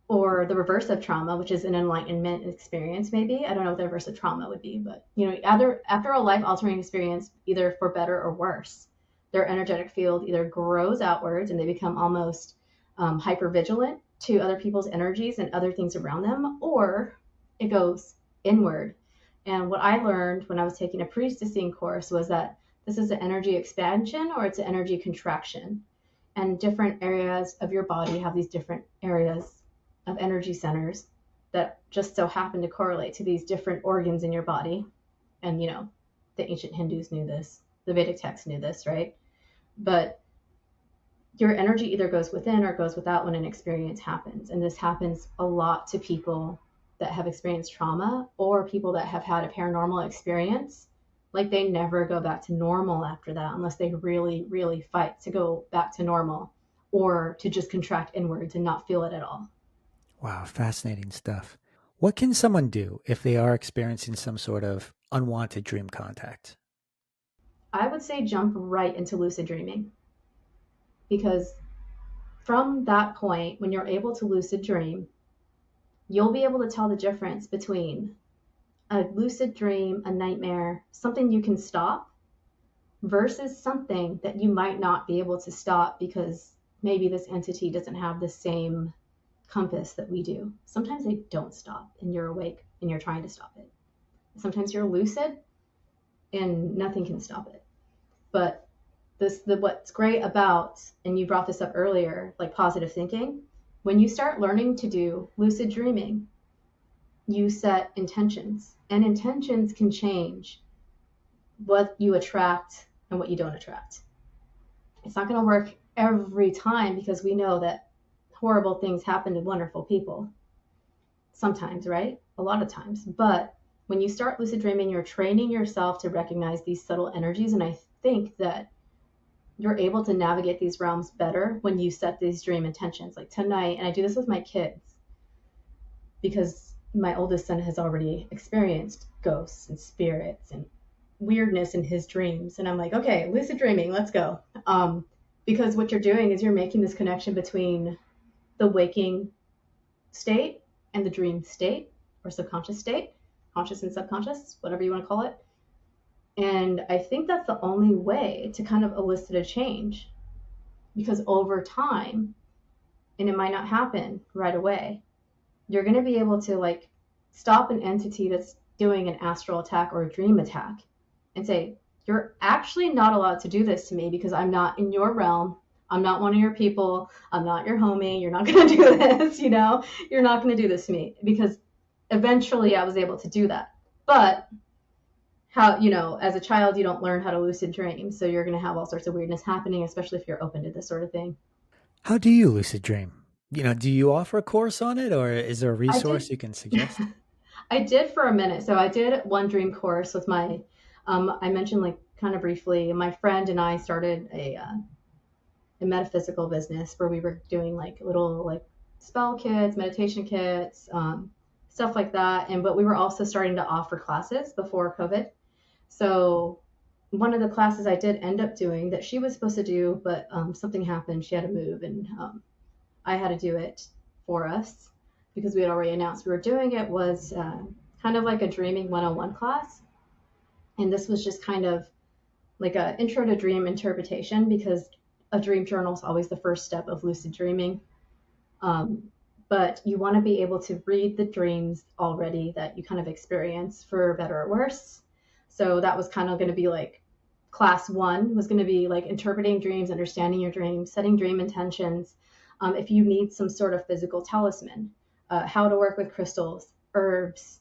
or the reverse of trauma, which is an enlightenment experience, maybe. I don't know what the reverse of trauma would be, but either after a life altering experience, either for better or worse, their energetic field either grows outwards and they become almost hyper vigilant to other people's energies and other things around them, or it goes inward. And what I learned when I was taking a priestessing course was that this is an energy expansion or it's an energy contraction. And different areas of your body have these different areas of energy centers that just so happen to correlate to these different organs in your body. And, the ancient Hindus knew this, the Vedic texts knew this, right? But your energy either goes within or goes without when an experience happens. And this happens a lot to people that have experienced trauma or people that have had a paranormal experience. Like they never go back to normal after that unless they really, really fight to go back to normal or to just contract inwards and not feel it at all. Wow, fascinating stuff. What can someone do if they are experiencing some sort of unwanted dream contact? I would say jump right into lucid dreaming because from that point, when you're able to lucid dream, you'll be able to tell the difference between a lucid dream, a nightmare, something you can stop versus something that you might not be able to stop because maybe this entity doesn't have the same compass that we do. Sometimes they don't stop and you're awake and you're trying to stop it. Sometimes you're lucid and nothing can stop it. But what's great about, and you brought this up earlier, like positive thinking, when you start learning to do lucid dreaming, you set intentions, and intentions can change what you attract and what you don't attract. It's not going to work every time because we know that horrible things happen to wonderful people. Sometimes, right? A lot of times. But when you start lucid dreaming, you're training yourself to recognize these subtle energies. And I think that you're able to navigate these realms better when you set these dream intentions. Like tonight, and I do this with my kids because my oldest son has already experienced ghosts and spirits and weirdness in his dreams. And I'm like, okay, lucid dreaming, let's go. Because what you're doing is you're making this connection between the waking state and the dream state or subconscious state, conscious and subconscious, whatever you want to call it. And I think that's the only way to kind of elicit a change. because over time, and it might not happen right away, you're going to be able to like stop an entity that's doing an astral attack or a dream attack and say, you're actually not allowed to do this to me because I'm not in your realm. I'm not one of your people. I'm not your homie. You're not going to do this, you know? You're not going to do this to me, because eventually I was able to do that. But how, you know, as a child, you don't learn how to lucid dream. So you're going to have all sorts of weirdness happening, especially if you're open to this sort of thing. How do you lucid dream? Do you offer a course on it, or is there a I did resource you can suggest? I did for a minute. So I did one dream course with my, I mentioned like kind of briefly, my friend and I started a metaphysical business where we were doing like little like spell kits, meditation kits, stuff like that. But we were also starting to offer classes before COVID. So one of the classes I did end up doing that she was supposed to do, but something happened. She had to move, and I had to do it for us because we had already announced we were doing it, was kind of like a dreaming 101 class. And this was just kind of like a intro to dream interpretation, because a dream journal is always the first step of lucid dreaming. Um, but you want to be able to read the dreams already that you kind of experience, for better or worse. So that was kind of going to be like class one, was going to be like interpreting dreams, understanding your dreams, setting dream intentions. If you need some sort of physical talisman, how to work with crystals, herbs,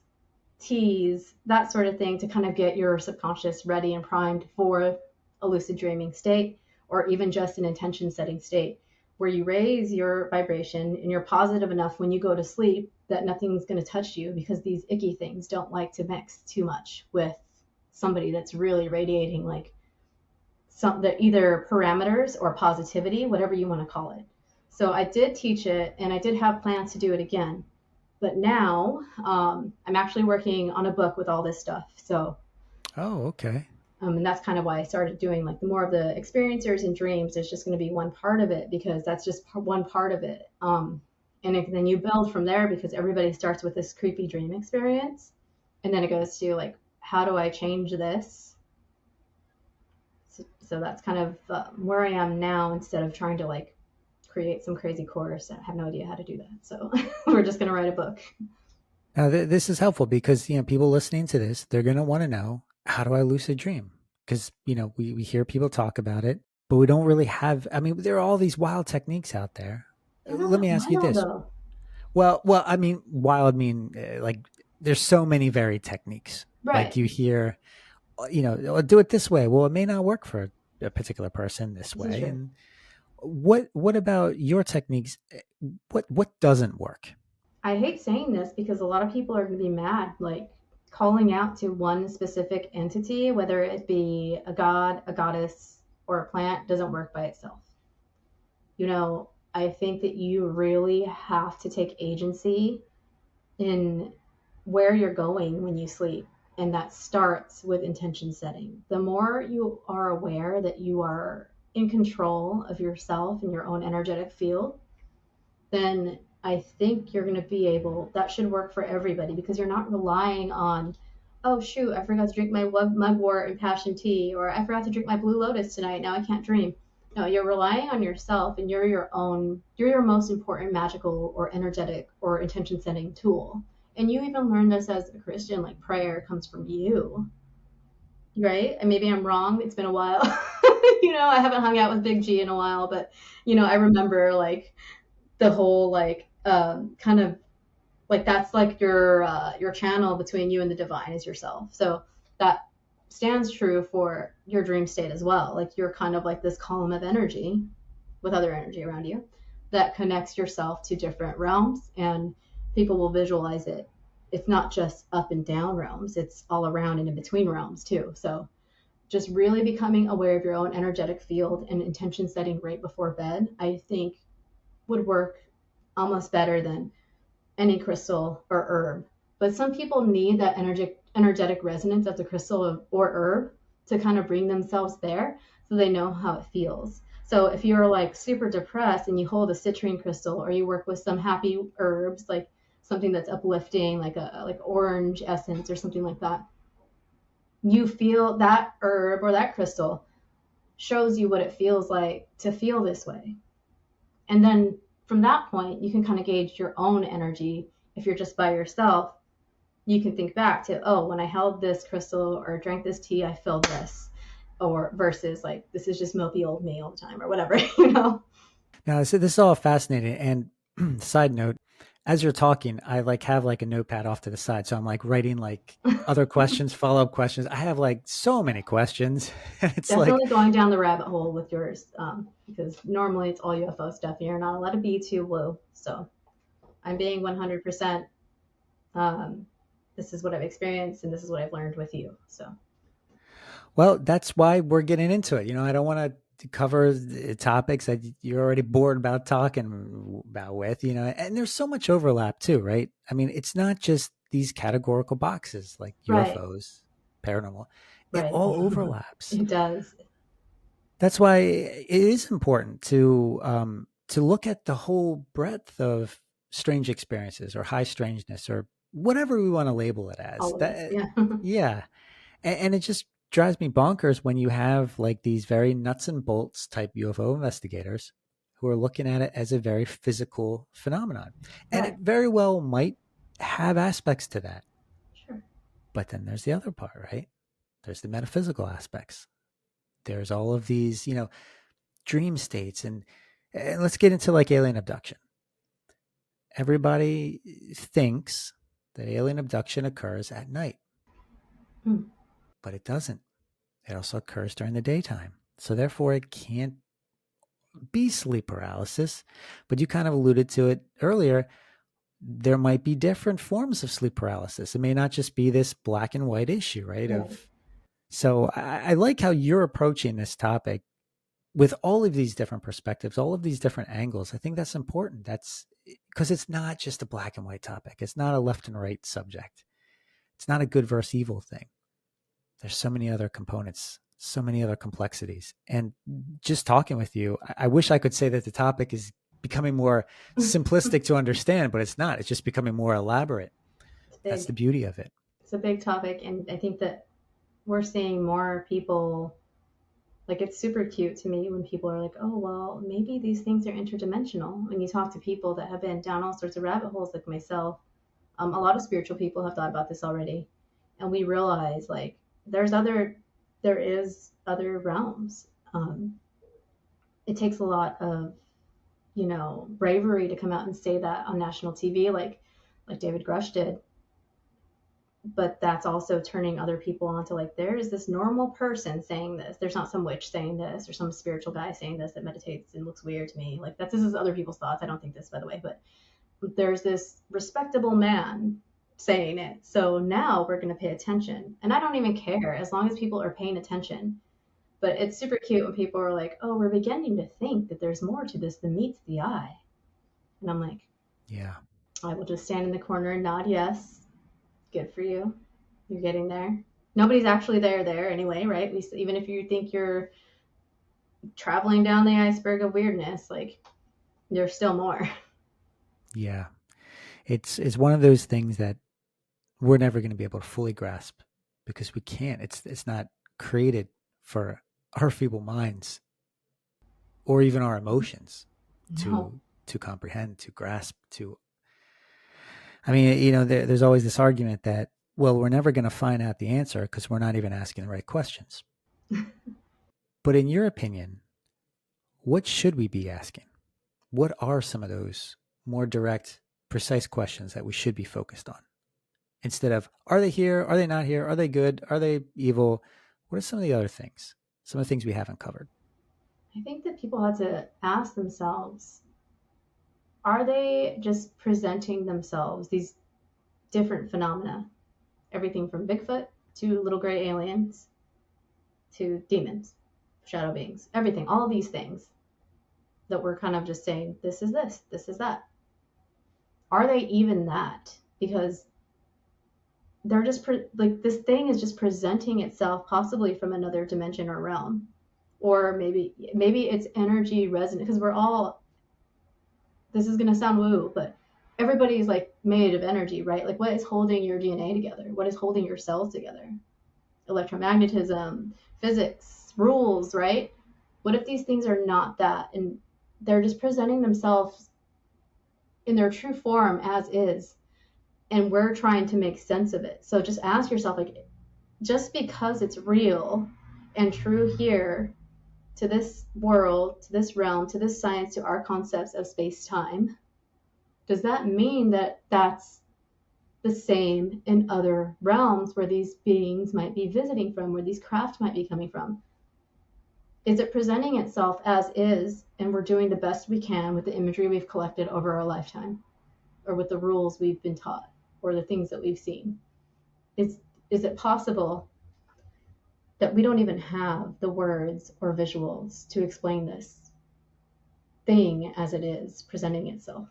teas, that sort of thing, to kind of get your subconscious ready and primed for a lucid dreaming state, or even just an intention setting state where you raise your vibration and you're positive enough when you go to sleep that nothing's going to touch you, because these icky things don't like to mix too much with somebody that's really radiating like some the either parameters or positivity, whatever you want to call it. So I did teach it, and I did have plans to do it again. But now I'm actually working on a book with all this stuff. So, Oh, okay. and that's kind of why I started doing like the more of the experiencers and dreams. Is just going to be one part of it, because that's just one part of it. Then you build from there, because everybody starts with this creepy dream experience, and then it goes to like, how do I change this? So that's kind of where I am now, instead of trying to like create some crazy course. I have no idea how to do that. So we're just going to write a book. Now, this is helpful because people listening to this, they're going to want to know, how do I lucid dream? Because we hear people talk about it, but we don't really have. I mean, there are all these wild techniques out there. They're not Let that me ask you wild this. though. Well, I mean, wild mean like there's so many varied techniques. Like Right. you hear, "Oh, do it this way." Well, it may not work for a particular person this This is way. true. And what about your techniques? What doesn't work? I hate saying this because a lot of people are going to be mad. Like, calling out to one specific entity, whether it be a god, a goddess, or a plant, doesn't work by itself. You know, I think that you really have to take agency in where you're going when you sleep. And that starts with intention setting. The more you are aware that you are in control of yourself and your own energetic field, then I think you're going to be able, that should work for everybody, because you're not relying on, oh, shoot, I forgot to drink my mugwort and passion tea, or I forgot to drink my blue lotus tonight. Now I can't dream. No, you're relying on yourself, and you're your most important magical or energetic or intention setting tool. And you even learn this as a Christian, like prayer comes from you, right? And maybe I'm wrong. It's been a while. I haven't hung out with Big G in a while, but, I remember like the whole like kind of like, that's like your channel between you and the divine is yourself. So that stands true for your dream state as well. Like, you're kind of like this column of energy with other energy around you that connects yourself to different realms, and people will visualize it. It's not just up and down realms, it's all around and in between realms too. So just really becoming aware of your own energetic field and intention setting right before bed, I think, would work almost better than any crystal or herb. But some people need that energetic resonance of the crystal or herb to kind of bring themselves there, so they know how it feels. So if you're like super depressed and you hold a citrine crystal, or you work with some happy herbs, like something that's uplifting, like a like orange essence or something like that, you feel that herb or that crystal shows you what it feels like to feel this way. And then from that point, you can kind of gauge your own energy. If you're just by yourself, you can think back to, oh, when I held this crystal or drank this tea, I felt this. Or versus like, this is just mopey old me all the time or whatever, you know? Now, so this is all fascinating. And side note, as you're talking, I like have like a notepad off to the side. So I'm like writing like other questions, follow up questions. I have like so many questions. It's like, Definitely going down the rabbit hole with yours, because normally it's all UFO stuff and you're not allowed to be too woo. So I'm being 100%. Um, this is what I've experienced and this is what I've learned with you. So, well, that's why we're getting into it. I don't want to cover topics that you're already bored about talking about with, and there's so much overlap too, right? I mean, it's not just these categorical boxes like right, UFOs, paranormal. It right. all overlaps. It does. That's why it is important to look at the whole breadth of strange experiences or high strangeness or whatever we want to label it as. All of it. That Yeah. yeah, and it just drives me bonkers when you have like these very nuts and bolts type UFO investigators who are looking at it as a very physical phenomenon, and it Right. very well might have aspects to that. Sure. But then there's the other part, right? There's the metaphysical aspects. There's all of these, dream states, and let's get into like alien abduction. Everybody thinks that alien abduction occurs at night, Mm. but it doesn't. It also occurs during the daytime. So therefore it can't be sleep paralysis. But you kind of alluded to it earlier. There might be different forms of sleep paralysis. It may not just be this black and white issue, right? Right. So I like how you're approaching this topic with all of these different perspectives, all of these different angles. I think that's important. That's because it's not just a black and white topic. It's not a left and right subject. It's not a good versus evil thing. There's so many other components, so many other complexities. And just talking with you, I wish I could say that the topic is becoming more simplistic to understand, but it's not. It's just becoming more elaborate. It's That's the big. beauty of it. It's a big topic. And I think that we're seeing more people, like, it's super cute to me when people are like, oh, well, maybe these things are interdimensional. When you talk to people that have been down all sorts of rabbit holes, like myself, a lot of spiritual people have thought about this already. And we realize, like, there's other, there is other realms. Um, it takes a lot of, bravery to come out and say that on national TV, like David Grush did. But that's also turning other people on to, like, there is this normal person saying this. There's not some witch saying this or some spiritual guy saying this that meditates and looks weird to me. Like, this is other people's thoughts. I don't think this, by the way, but there's this respectable man saying it. So now we're going to pay attention. And I don't even care as long as people are paying attention. But it's super cute when people are like, oh, we're beginning to think that there's more to this than meets the eye. And I'm like, Yeah. I will just stand in the corner and nod yes. Good for you. You're getting there. Nobody's actually there anyway, right? Even if you think you're traveling down the iceberg of weirdness, like, there's still more. Yeah. It's one of those things that we're never going to be able to fully grasp because we can't. It's not created for our feeble minds or even our emotions No. to comprehend, to grasp, to I mean, there's always this argument that, well, we're never going to find out the answer because we're not even asking the right questions. But in your opinion, what should we be asking? What are some of those more direct, precise questions that we should be focused on? Instead of, are they here? Are they not here? Are they good? Are they evil? What are some of the other things? Some of the things we haven't covered? I think that people had to ask themselves, are they just presenting themselves, these different phenomena? Everything from Bigfoot to little gray aliens to demons, shadow beings, everything, all these things that we're kind of just saying, this is that. Are they even that? Because they're just like, this thing is just presenting itself possibly from another dimension or realm, or maybe it's energy resonant, because we're all, this is going to sound woo, but everybody's like made of energy, right? Like, what is holding your DNA together? What is holding your cells together? Electromagnetism, physics, rules, right? What if these things are not that, and they're just presenting themselves in their true form as is, and we're trying to make sense of it? So just ask yourself, like, just because it's real and true here to this world, to this realm, to this science, to our concepts of space-time, does that mean that that's the same in other realms where these beings might be visiting from, where these craft might be coming from? Is it presenting itself as is, and we're doing the best we can with the imagery we've collected over our lifetime, or with the rules we've been taught, or the things that we've seen? Is it possible that we don't even have the words or visuals to explain this thing as it is presenting itself?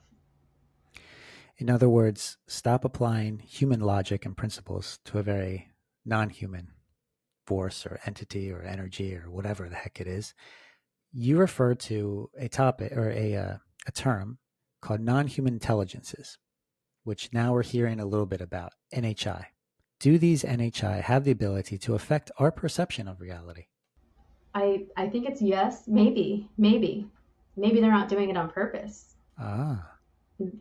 In other words, stop applying human logic and principles to a very non-human force or entity or energy or whatever the heck it is. You refer to a topic or a term called non-human intelligences, which now we're hearing a little bit about, NHI. Do these NHI have the ability to affect our perception of reality? I think it's yes, maybe. Maybe they're not doing it on purpose. Ah.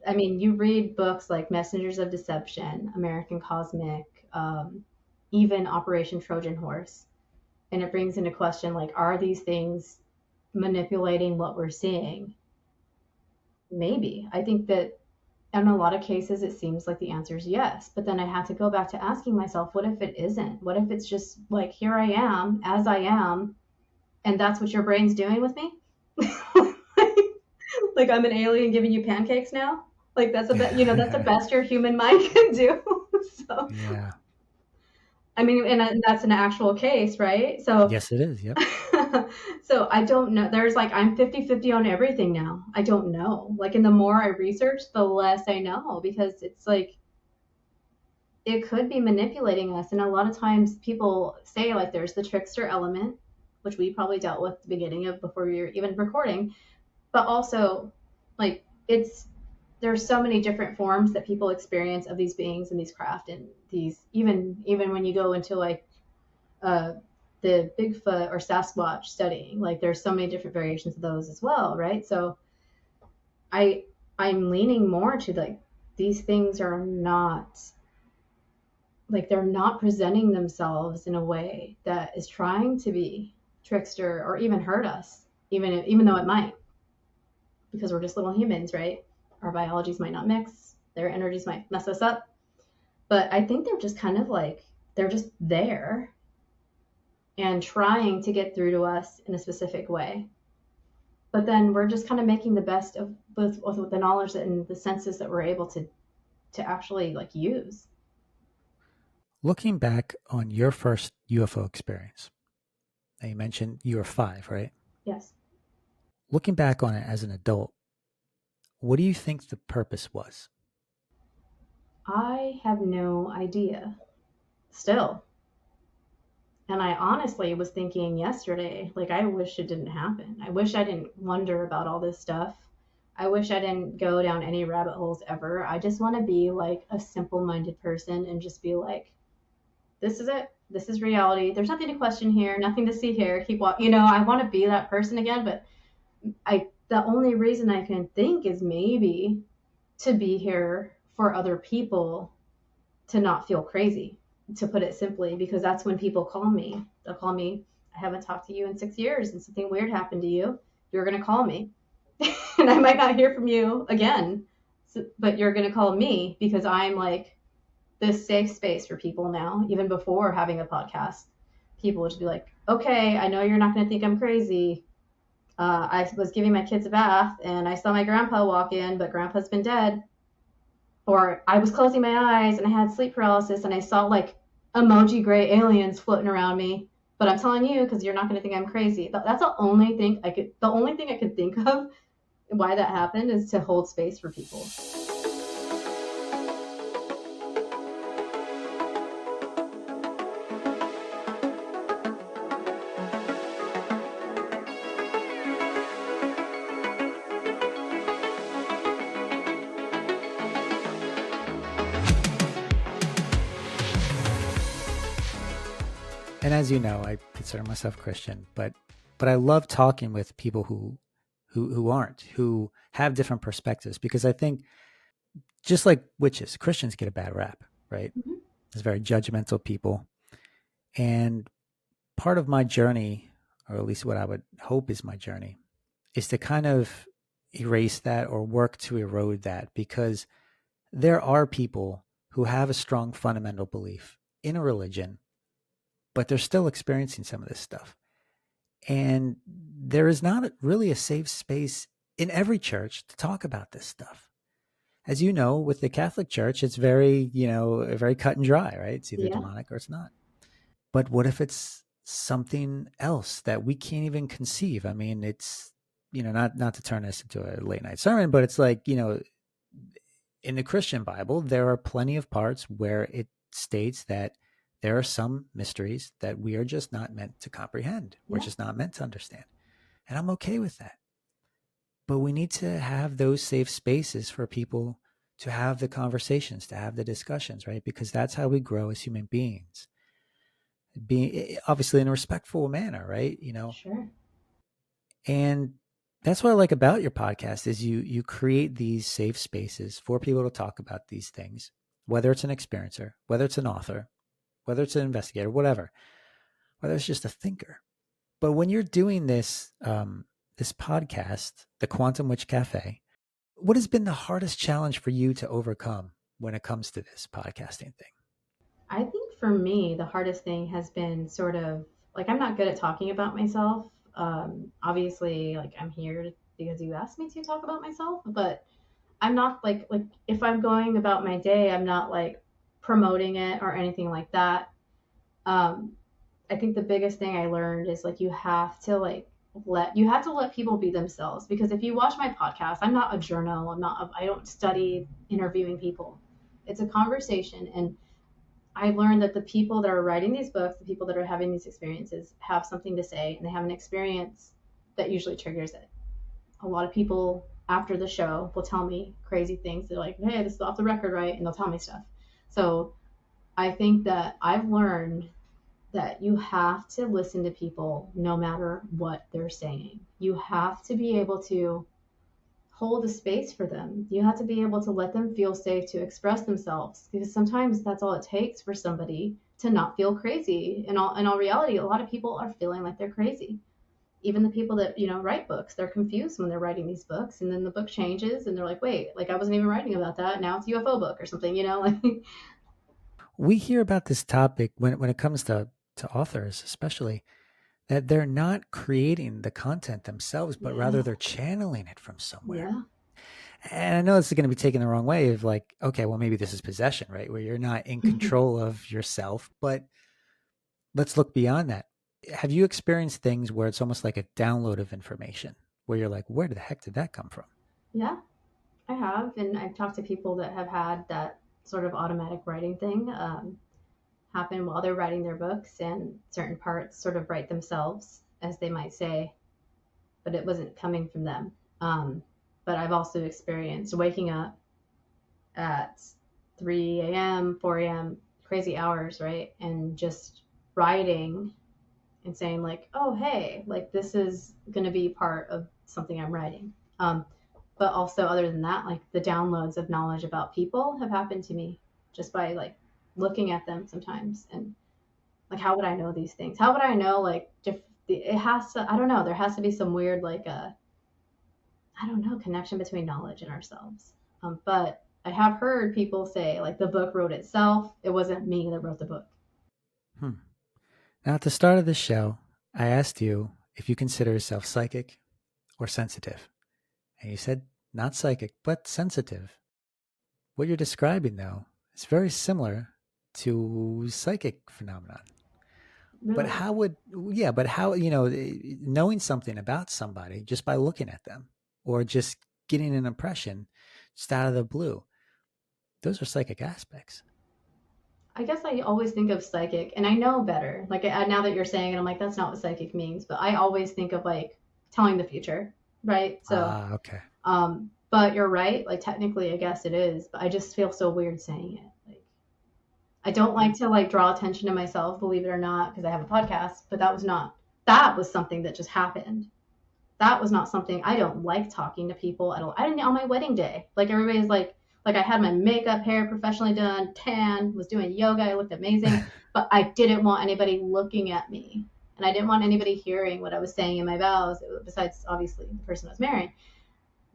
I mean, you read books like Messengers of Deception, American Cosmic, even Operation Trojan Horse, and it brings into question, like, are these things manipulating what we're seeing? Maybe. I think that in a lot of cases, it seems like the answer is yes. But then I have to go back to asking myself, what if it isn't? What if it's just like, here I am, as I am, and that's what your brain's doing with me? Like I'm an alien giving you pancakes now? Like that's that's the best your human mind can do. So yeah. I mean, and that's an actual case, right? So yes, it is. Yep. So I don't know. There's like, I'm 50-50 on everything now. I don't know. Like, and the more I research, the less I know, because it's like, it could be manipulating us. And a lot of times people say, like, there's the trickster element, which we probably dealt with at the beginning of before we were even recording. But also, like, there's so many different forms that people experience of these beings and these craft, and these, even when you go into like the Bigfoot or Sasquatch studying, like there's so many different variations of those as well, right? So I'm leaning more to, like, these things are not, like, they're not presenting themselves in a way that is trying to be trickster or even hurt us, even though it might, because we're just little humans, right? Our biologies might not mix, their energies might mess us up, but I think they're just kind of like, they're just there and trying to get through to us in a specific way. But then we're just kind of making the best of with the knowledge and the senses that we're able to actually, like, use. Looking back on your first UFO experience, now you mentioned you were 5, right? Yes. Looking back on it as an adult, what do you think the purpose was? I have no idea still. And I honestly was thinking yesterday, like, I wish it didn't happen. I wish I didn't wonder about all this stuff. I wish I didn't go down any rabbit holes ever. I just want to be like a simple minded person and just be like, this is it. This is reality. There's nothing to question here, nothing to see here. Keep walking. I want to be that person again, but the only reason I can think is maybe to be here for other people to not feel crazy, to put it simply, because that's when people call me. They'll call me, I haven't talked to you in 6 years and something weird happened to you. You're going to call me. And I might not hear from you again, but you're going to call me because I'm like this safe space for people now. Even before having a podcast, people would just be like, okay, I know you're not going to think I'm crazy. I was giving my kids a bath and I saw my grandpa walk in, but grandpa's been dead. Or I was closing my eyes and I had sleep paralysis and I saw like emoji gray aliens floating around me. But I'm telling you, because you're not going to think I'm crazy. That's the only thing I could think of why that happened, is to hold space for people. And as you know, I consider myself Christian, but but I love talking with people who aren't, who have different perspectives, because I think just like witches, Christians get a bad rap, right? Mhm. It's very judgmental people. And part of my journey, or at least what I would hope is my journey, is to kind of erase that or work to erode that, because there are people who have a strong fundamental belief in a religion, but they're still experiencing some of this stuff. And there is not really a safe space in every church to talk about this stuff. As you know, with the Catholic Church, it's very, very cut and dry, right? It's either Yeah. demonic or it's not. But what if it's something else that we can't even conceive? I mean, it's, not to turn this into a late night sermon, but it's like, in the Christian Bible, there are plenty of parts where it states that there are some mysteries that we are just not meant to comprehend. We're Yeah. just not meant to understand. And I'm okay with that. But we need to have those safe spaces for people to have the conversations, to have the discussions, right? Because that's how we grow as human beings. Being obviously in a respectful manner, right? Sure. And that's what I like about your podcast is you create these safe spaces for people to talk about these things, whether it's an experiencer, whether it's an author, whether it's an investigator, whatever, whether it's just a thinker. But when you're doing this podcast, the Quantum Wytch Cafe, what has been the hardest challenge for you to overcome when it comes to this podcasting thing? I think for me, the hardest thing has been sort of like I'm not good at talking about myself. Obviously, like I'm here because you asked me to talk about myself, but I'm not like if I'm going about my day, I'm not like promoting it or anything like that. Um, I think the biggest thing I learned is like you have to let people be themselves because if you watch my podcast, I'm not a journal. I don't study interviewing people. It's a conversation and I learned that the people that are writing these books, the people that are having these experiences, have something to say and they have an experience that usually triggers it. A lot of people after the show will tell me crazy things. They're like, hey, this is off the record, right? And they'll tell me stuff. So I think that I've learned that you have to listen to people no matter what they're saying. You have to be able to hold a space for them. You have to be able to let them feel safe to express themselves because sometimes that's all it takes for somebody to not feel crazy. In all reality, a lot of people are feeling like they're crazy. Even the people that write books, they're confused when they're writing these books, and then the book changes, and they're like, "Wait, like I wasn't even writing about that. Now it's a UFO book or something." Like We hear about this topic when it comes to authors, especially, that they're not creating the content themselves, but rather yeah, they're channeling it from somewhere. yeah, And I know this is going to be taken the wrong way of like, okay, well, maybe this is possession, right? Where you're not in control of yourself, but let's look beyond that. Have you experienced things where it's almost like a download of information where you're like, where the heck did that come from? yeah. I have, and I've talked to people that have had that sort of automatic writing thing happen while they're writing their books, and certain parts sort of write themselves, as they might say, but it wasn't coming from them. But I've also experienced waking up at 3 a.m., 4 a.m., crazy hours, right? And just writing and saying, like, oh, hey, like this is going to be part of something I'm writing. But also, other than that, like the downloads of knowledge about people have happened to me just by like looking at them sometimes. And like, how would I know these things? How would I know, like, it has to, I don't know, there has to be some weird, like, I don't know, connection between knowledge and ourselves. But I have heard people say, like, the book wrote itself. It wasn't me that wrote the book. Hmm. Now, at the start of the show, I asked you if you consider yourself psychic or sensitive. And you said not psychic, but sensitive. What you're describing, though, is very similar to psychic phenomenon. But Really? how would, yeah, but how, knowing something about somebody just by looking at them or just getting an impression just out of the blue, those are psychic aspects. I guess I always think of psychic, and I know better. Like, now that you're saying it, I'm like, that's not what psychic means. But I always think of, like, telling the future, right? So, Ah, okay. but you're right. Like, technically, I guess it is. But I just feel so weird saying it. Like, I don't like to like draw attention to myself, believe it or not, because I have a podcast, but that was not. That was something that just happened. That was not something. I don't like talking to people. I didn't on my wedding day. Like everybody's like I had my makeup, hair professionally done, tan, was doing yoga, I looked amazing, but I didn't want anybody looking at me. And I didn't want anybody hearing what I was saying in my vows, besides obviously the person I was marrying.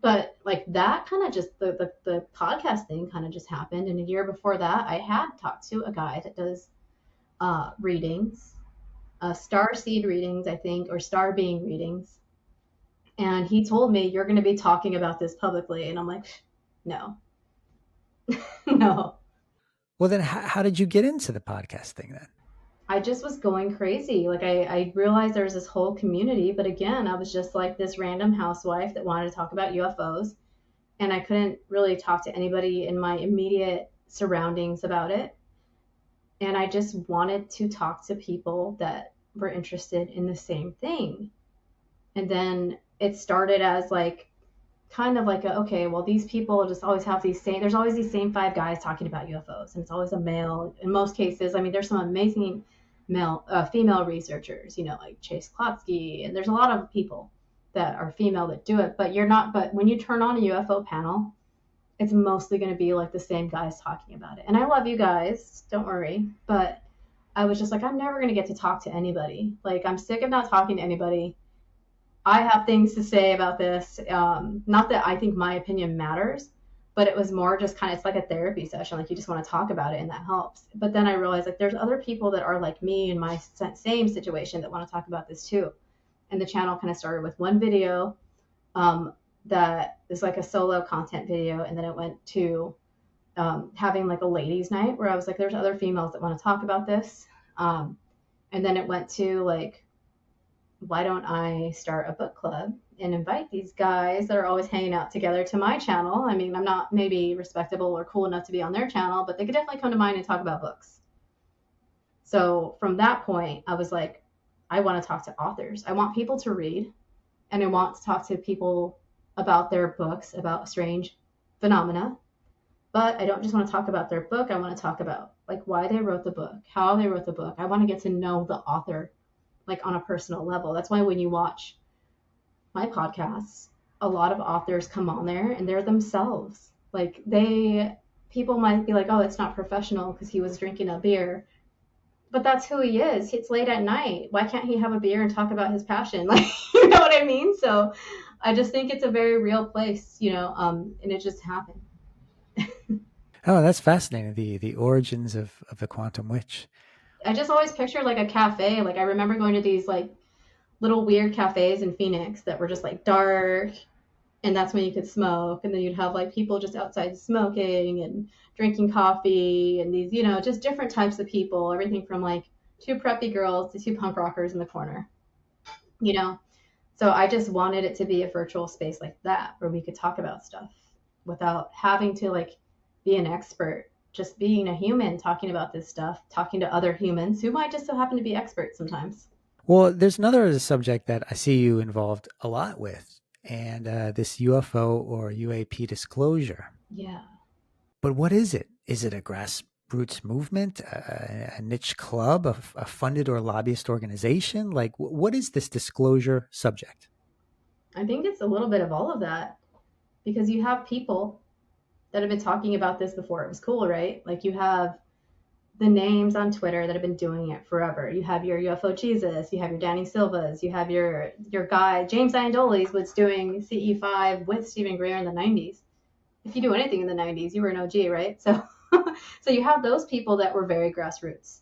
But like that kind of just the podcast thing kind of just happened. And a year before that, I had talked to a guy that does readings, star seed readings, I think, or star being readings. And he told me, you're going to be talking about this publicly. And I'm like, no, no. Well, then how did you get into the podcast thing then? I just was going crazy. Like I realized there was this whole community, but again, I was just like this random housewife that wanted to talk about UFOs, and I couldn't really talk to anybody in my immediate surroundings about it. And I just wanted to talk to people that were interested in the same thing. And then it started as like kind of like okay, well, these people just always have there's always these same five guys talking about UFOs, and it's always a male in most cases. I mean, there's some amazing female researchers, like Chase Klotsky, and there's a lot of people that are female that do it, but when you turn on a UFO panel, it's mostly going to be like the same guys talking about it. And I love you guys, don't worry, but I was just like, I'm never going to get to talk to anybody. Like, I'm sick of not talking to anybody. I have things to say about this. Not that I think my opinion matters, but it was more just kind of, it's like a therapy session. Like you just want to talk about it and that helps. But then I realized like there's other people that are like me in my same situation that want to talk about this too. And the channel kind of started with one video that is like a solo content video. And then it went to having like a ladies night where I was like, there's other females that want to talk about this. And then it went to like, why don't I start a book club and invite these guys that are always hanging out together to my channel? I mean, I'm not maybe respectable or cool enough to be on their channel, but they could definitely come to mine and talk about books. So from that point, I was like, I want to talk to authors. I want people to read, and I want to talk to people about their books, about strange phenomena. But I don't just want to talk about their book. I want to talk about like why they wrote the book, how they wrote the book. I want to get to know the author like on a personal level. That's why when you watch my podcasts, a lot of authors come on there and they're themselves. Like people might be like, oh, it's not professional because he was drinking a beer. But that's who he is. It's late at night. Why can't he have a beer and talk about his passion? Like, you know what I mean? So I just think it's a very real place, and it just happened. Oh, that's fascinating. The origins of the Quantum Wytch. I just always pictured like a cafe. Like I remember going to these like little weird cafes in Phoenix that were just like dark, and that's when you could smoke, and then you'd have like people just outside smoking and drinking coffee, and these, just different types of people, everything from like two preppy girls to two punk rockers in the corner, you know. So I just wanted it to be a virtual space like that where we could talk about stuff without having to like be an expert, just being a human talking about this stuff, talking to other humans who might just so happen to be experts sometimes. Well, there's another subject that I see you involved a lot with, and this UFO or UAP disclosure. Yeah. But what is it? Is it a grassroots movement, a niche club, a funded or lobbyist organization? Like, what is this disclosure subject? I think it's a little bit of all of that, because you have people that have been talking about this before it was cool, right? Like you have the names on Twitter that have been doing it forever. You have your UFO Jesus, you have your Danny Silvas, you have your guy James Iandolis was doing CE5 with Stephen Greer in the 90s. If you do anything in the 90s, you were an OG, right? So so you have those people that were very grassroots.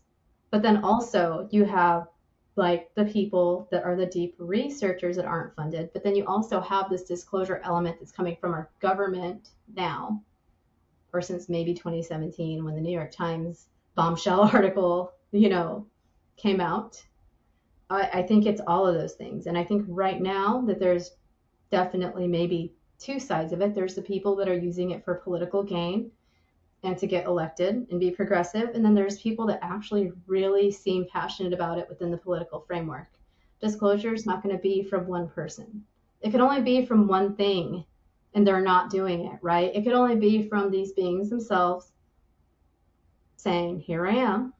But then also you have like the people that are the deep researchers that aren't funded. But then you also have this disclosure element that's coming from our government now, or since maybe 2017 when the New York Times bombshell article, came out. I think it's all of those things. And I think right now that there's definitely maybe two sides of it. There's the people that are using it for political gain and to get elected and be progressive. And then there's people that actually really seem passionate about it within the political framework. Disclosure is not going to be from one person. It can only be from one thing, and they're not doing it, right? It could only be from these beings themselves saying, here I am,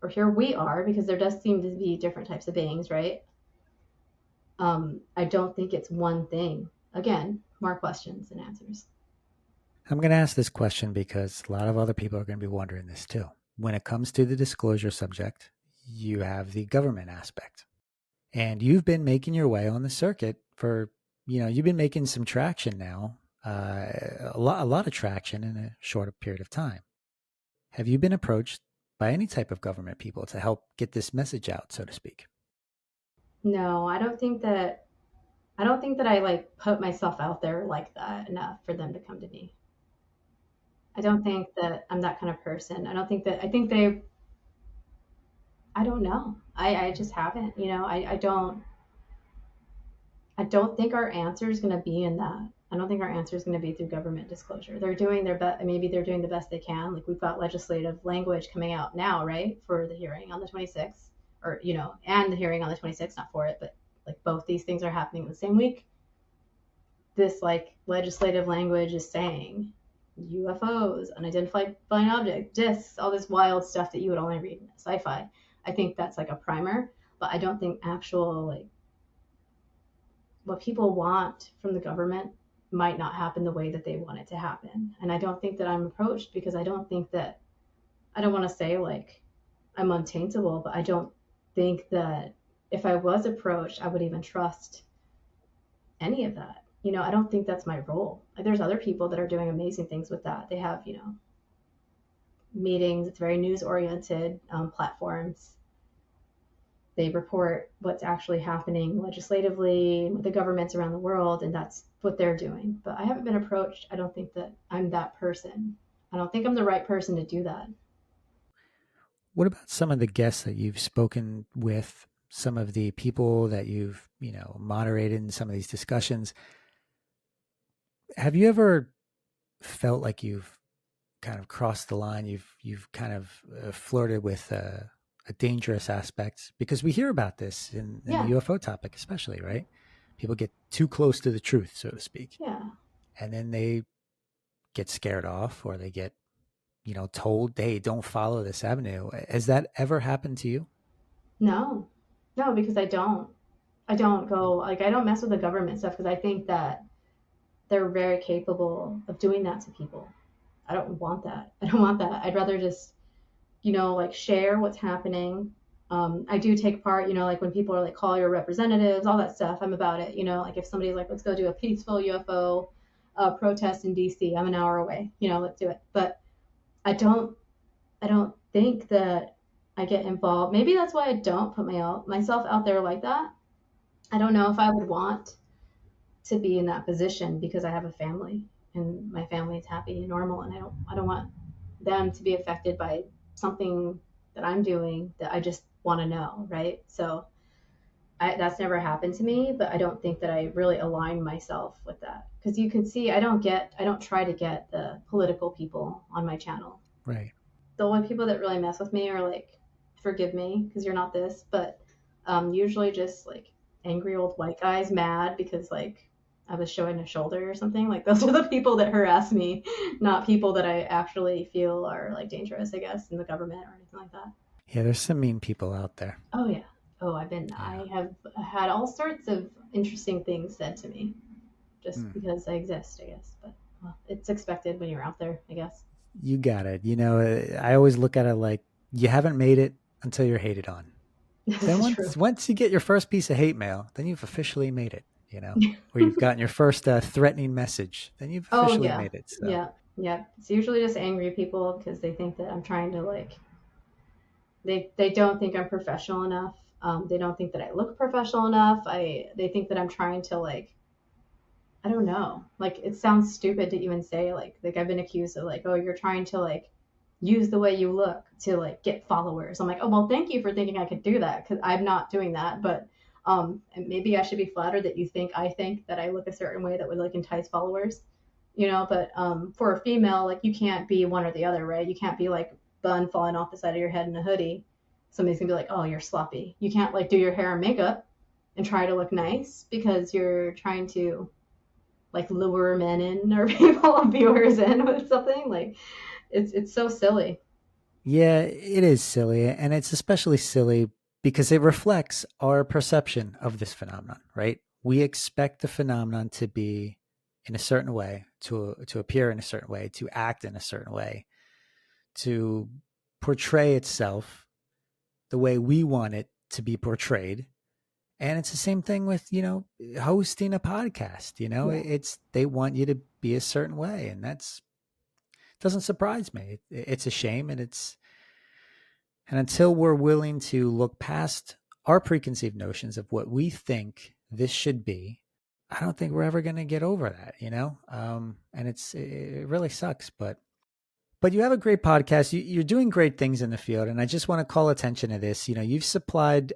or here we are, because there does seem to be different types of beings, right? I don't think it's one thing. Again, more questions than answers. I'm going to ask this question because a lot of other people are going to be wondering this too. When it comes to the disclosure subject, you have the government aspect. And you've been making your way on the circuit for, you've been making some traction now, a lot of traction in a shorter period of time. Have you been approached by any type of government people to help get this message out, so to speak? No, I don't think that I like put myself out there like that enough for them to come to me. I don't think that I'm that kind of person. I think they, I don't know. I just haven't, I don't think our answer is going to be in that. I don't think our answer is going to be through government disclosure. They're doing their best. Maybe they're doing the best they can. Like we've got legislative language coming out now, right, for the hearing on the 26th, or and the hearing on the 26th, not for it, but like both these things are happening the same week. This like legislative language is saying UFOs, unidentified flying object, discs, all this wild stuff that you would only read in sci-fi. I think that's like a primer, but I don't think actual like what people want from the government might not happen the way that they want it to happen. And I don't think that I'm approached because I don't think that I don't want to say like I'm untaintable, but I don't think that if I was approached, I would even trust any of that. I don't think that's my role. There's other people that are doing amazing things with that. They have, meetings, it's very news oriented platforms. They report what's actually happening legislatively with the governments around the world, and that's what they're doing. But I haven't been approached. I don't think that I'm that person. I don't think I'm the right person to do that. What about some of the guests that you've spoken with, some of the people that you've, moderated in some of these discussions? Have you ever felt like you've kind of crossed the line? You've kind of flirted with a dangerous aspect, because we hear about this in the Yeah, UFO topic, especially, right? People get too close to the truth, so to speak, yeah. and then they get scared off, or they get, told, hey, don't follow this avenue. Has that ever happened to you? No, no, because I don't. I don't go like I don't mess with the government stuff because I think that they're very capable of doing that to people. I don't want that. I don't want that. I'd rather just like share what's happening. I do take part, like when people are like, call your representatives, all that stuff. I'm about it. Like if somebody's like, let's go do a peaceful UFO protest in DC, I'm an hour away. Let's do it. But I don't, I don't think that I get involved. Maybe that's why I don't put myself out there like that. I don't know if I would want to be in that position because I have a family and my family is happy and normal, and I don't want them to be affected by something that I'm doing that I just want to know, right? So that's never happened to me, but I don't think that I really align myself with that because you can see I don't try to get the political people on my channel. Right. The only people that really mess with me are like, forgive me because you're not this, but usually just like angry old white guys mad because like I was showing a shoulder or something. Like those are the people that harass me, not people that I actually feel are like dangerous, I guess, in the government or anything like that. Yeah, there's some mean people out there. Oh yeah. Oh, Yeah. I have had all sorts of interesting things said to me just Hmm. because I exist, I guess. But well, it's expected when you're out there, I guess. You got it. I always look at it like you haven't made it until you're hated on. This Then is true. once you get your first piece of hate mail, then you've officially made it, or you've gotten your first threatening message, then you've Oh officially yeah. made it. So, Yeah. Yeah. It's usually just angry people because they think that I'm trying to like they don't think I'm professional enough. They don't think that I look professional enough. They think that I'm trying to like I don't know. Like it sounds stupid to even say like I've been accused of like, oh, you're trying to like use the way you look to like get followers. I'm like, oh well, thank you for thinking I could do that because I'm not doing that. But and maybe I should be flattered that you think I think that I look a certain way that would like entice followers. But for a female, like you can't be one or the other, right? You can't be like bun falling off the side of your head in a hoodie. Somebody's gonna be like, oh, you're sloppy. You can't like do your hair and makeup and try to look nice because you're trying to like lure men in or people viewers in with something like it's so silly. yeah, it is silly, and it's especially silly because it reflects our perception of this phenomenon, right? We expect the phenomenon to be in a certain way, to appear in a certain way, to act in a certain way, to portray itself the way we want it to be portrayed. And it's the same thing with, hosting a podcast, it's, they want you to be a certain way. And doesn't surprise me. It's a shame. And until we're willing to look past our preconceived notions of what we think this should be, I don't think we're ever going to get over that, and it really sucks, but you have a great podcast. You're doing great things in the field. And I just want to call attention to this. You supplied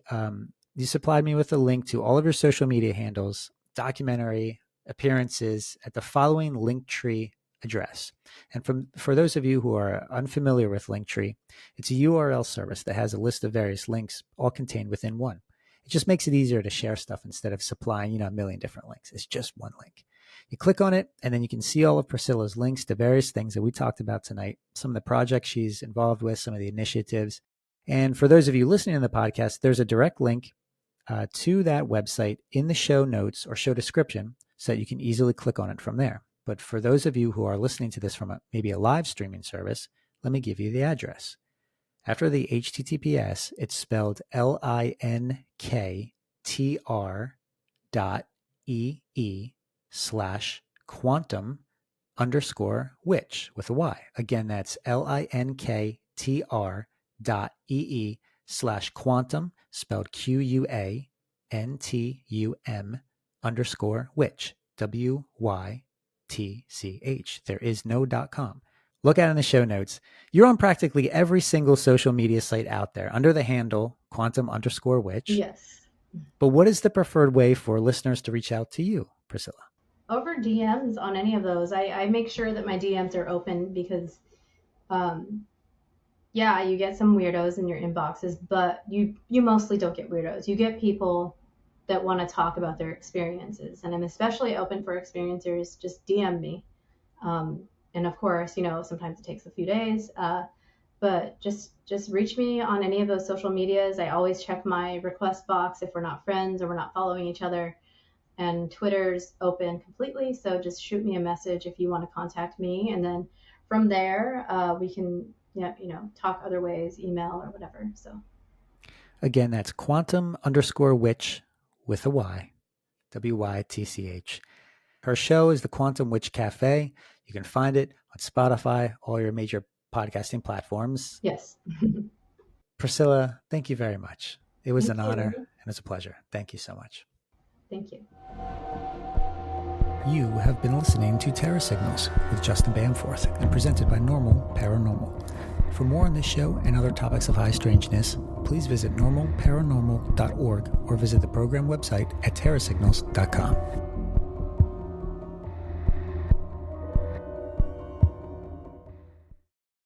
me with a link to all of your social media handles, documentary appearances at the following Linktree address. And for those of you who are unfamiliar with Linktree, it's a URL service that has a list of various links all contained within one. It just makes it easier to share stuff instead of supplying, a million different links. It's just one link. You click on it, and then you can see all of Pricilla's links to various things that we talked about tonight, some of the projects she's involved with, some of the initiatives. And for those of you listening to the podcast, there's a direct link to that website in the show notes or show description so that you can easily click on it from there. But for those of you who are listening to this from maybe a live streaming service, let me give you the address. After the HTTPS, it's spelled linktr.ee/quantum_wytch with a Y. Again, that's linktr.ee/quantum, spelled QUANTUM_wytch, WYTCH. There is no .com. Look out in the show notes. You're on practically every single social media site out there under the handle Quantum_Wytch. Yes. But what is the preferred way for listeners to reach out to you, Pricilla? Over DMs on any of those. I make sure that my DMs are open because, you get some weirdos in your inboxes, but you mostly don't get weirdos. You get people that want to talk about their experiences. And I'm especially open for experiencers. Just DM me. And of course, sometimes it takes a few days, but just reach me on any of those social medias. I always check my request box if we're not friends or we're not following each other. And Twitter's open completely. So just shoot me a message if you want to contact me. And then from there, we can, talk other ways, email or whatever. So again, that's Quantum_Wytch with a Y, WYTCH. Her show is the Quantum Wytch Cafe. You can find it on Spotify, all your major podcasting platforms. Yes. Pricilla, thank you very much. It was an honor and it's a pleasure. Thank you so much. Thank you. You have been listening to Terror Signals with Justin Bamforth and presented by Normal Paranormal. For more on this show and other topics of high strangeness, please visit normalparanormal.org or visit the program website at terrorsignals.com.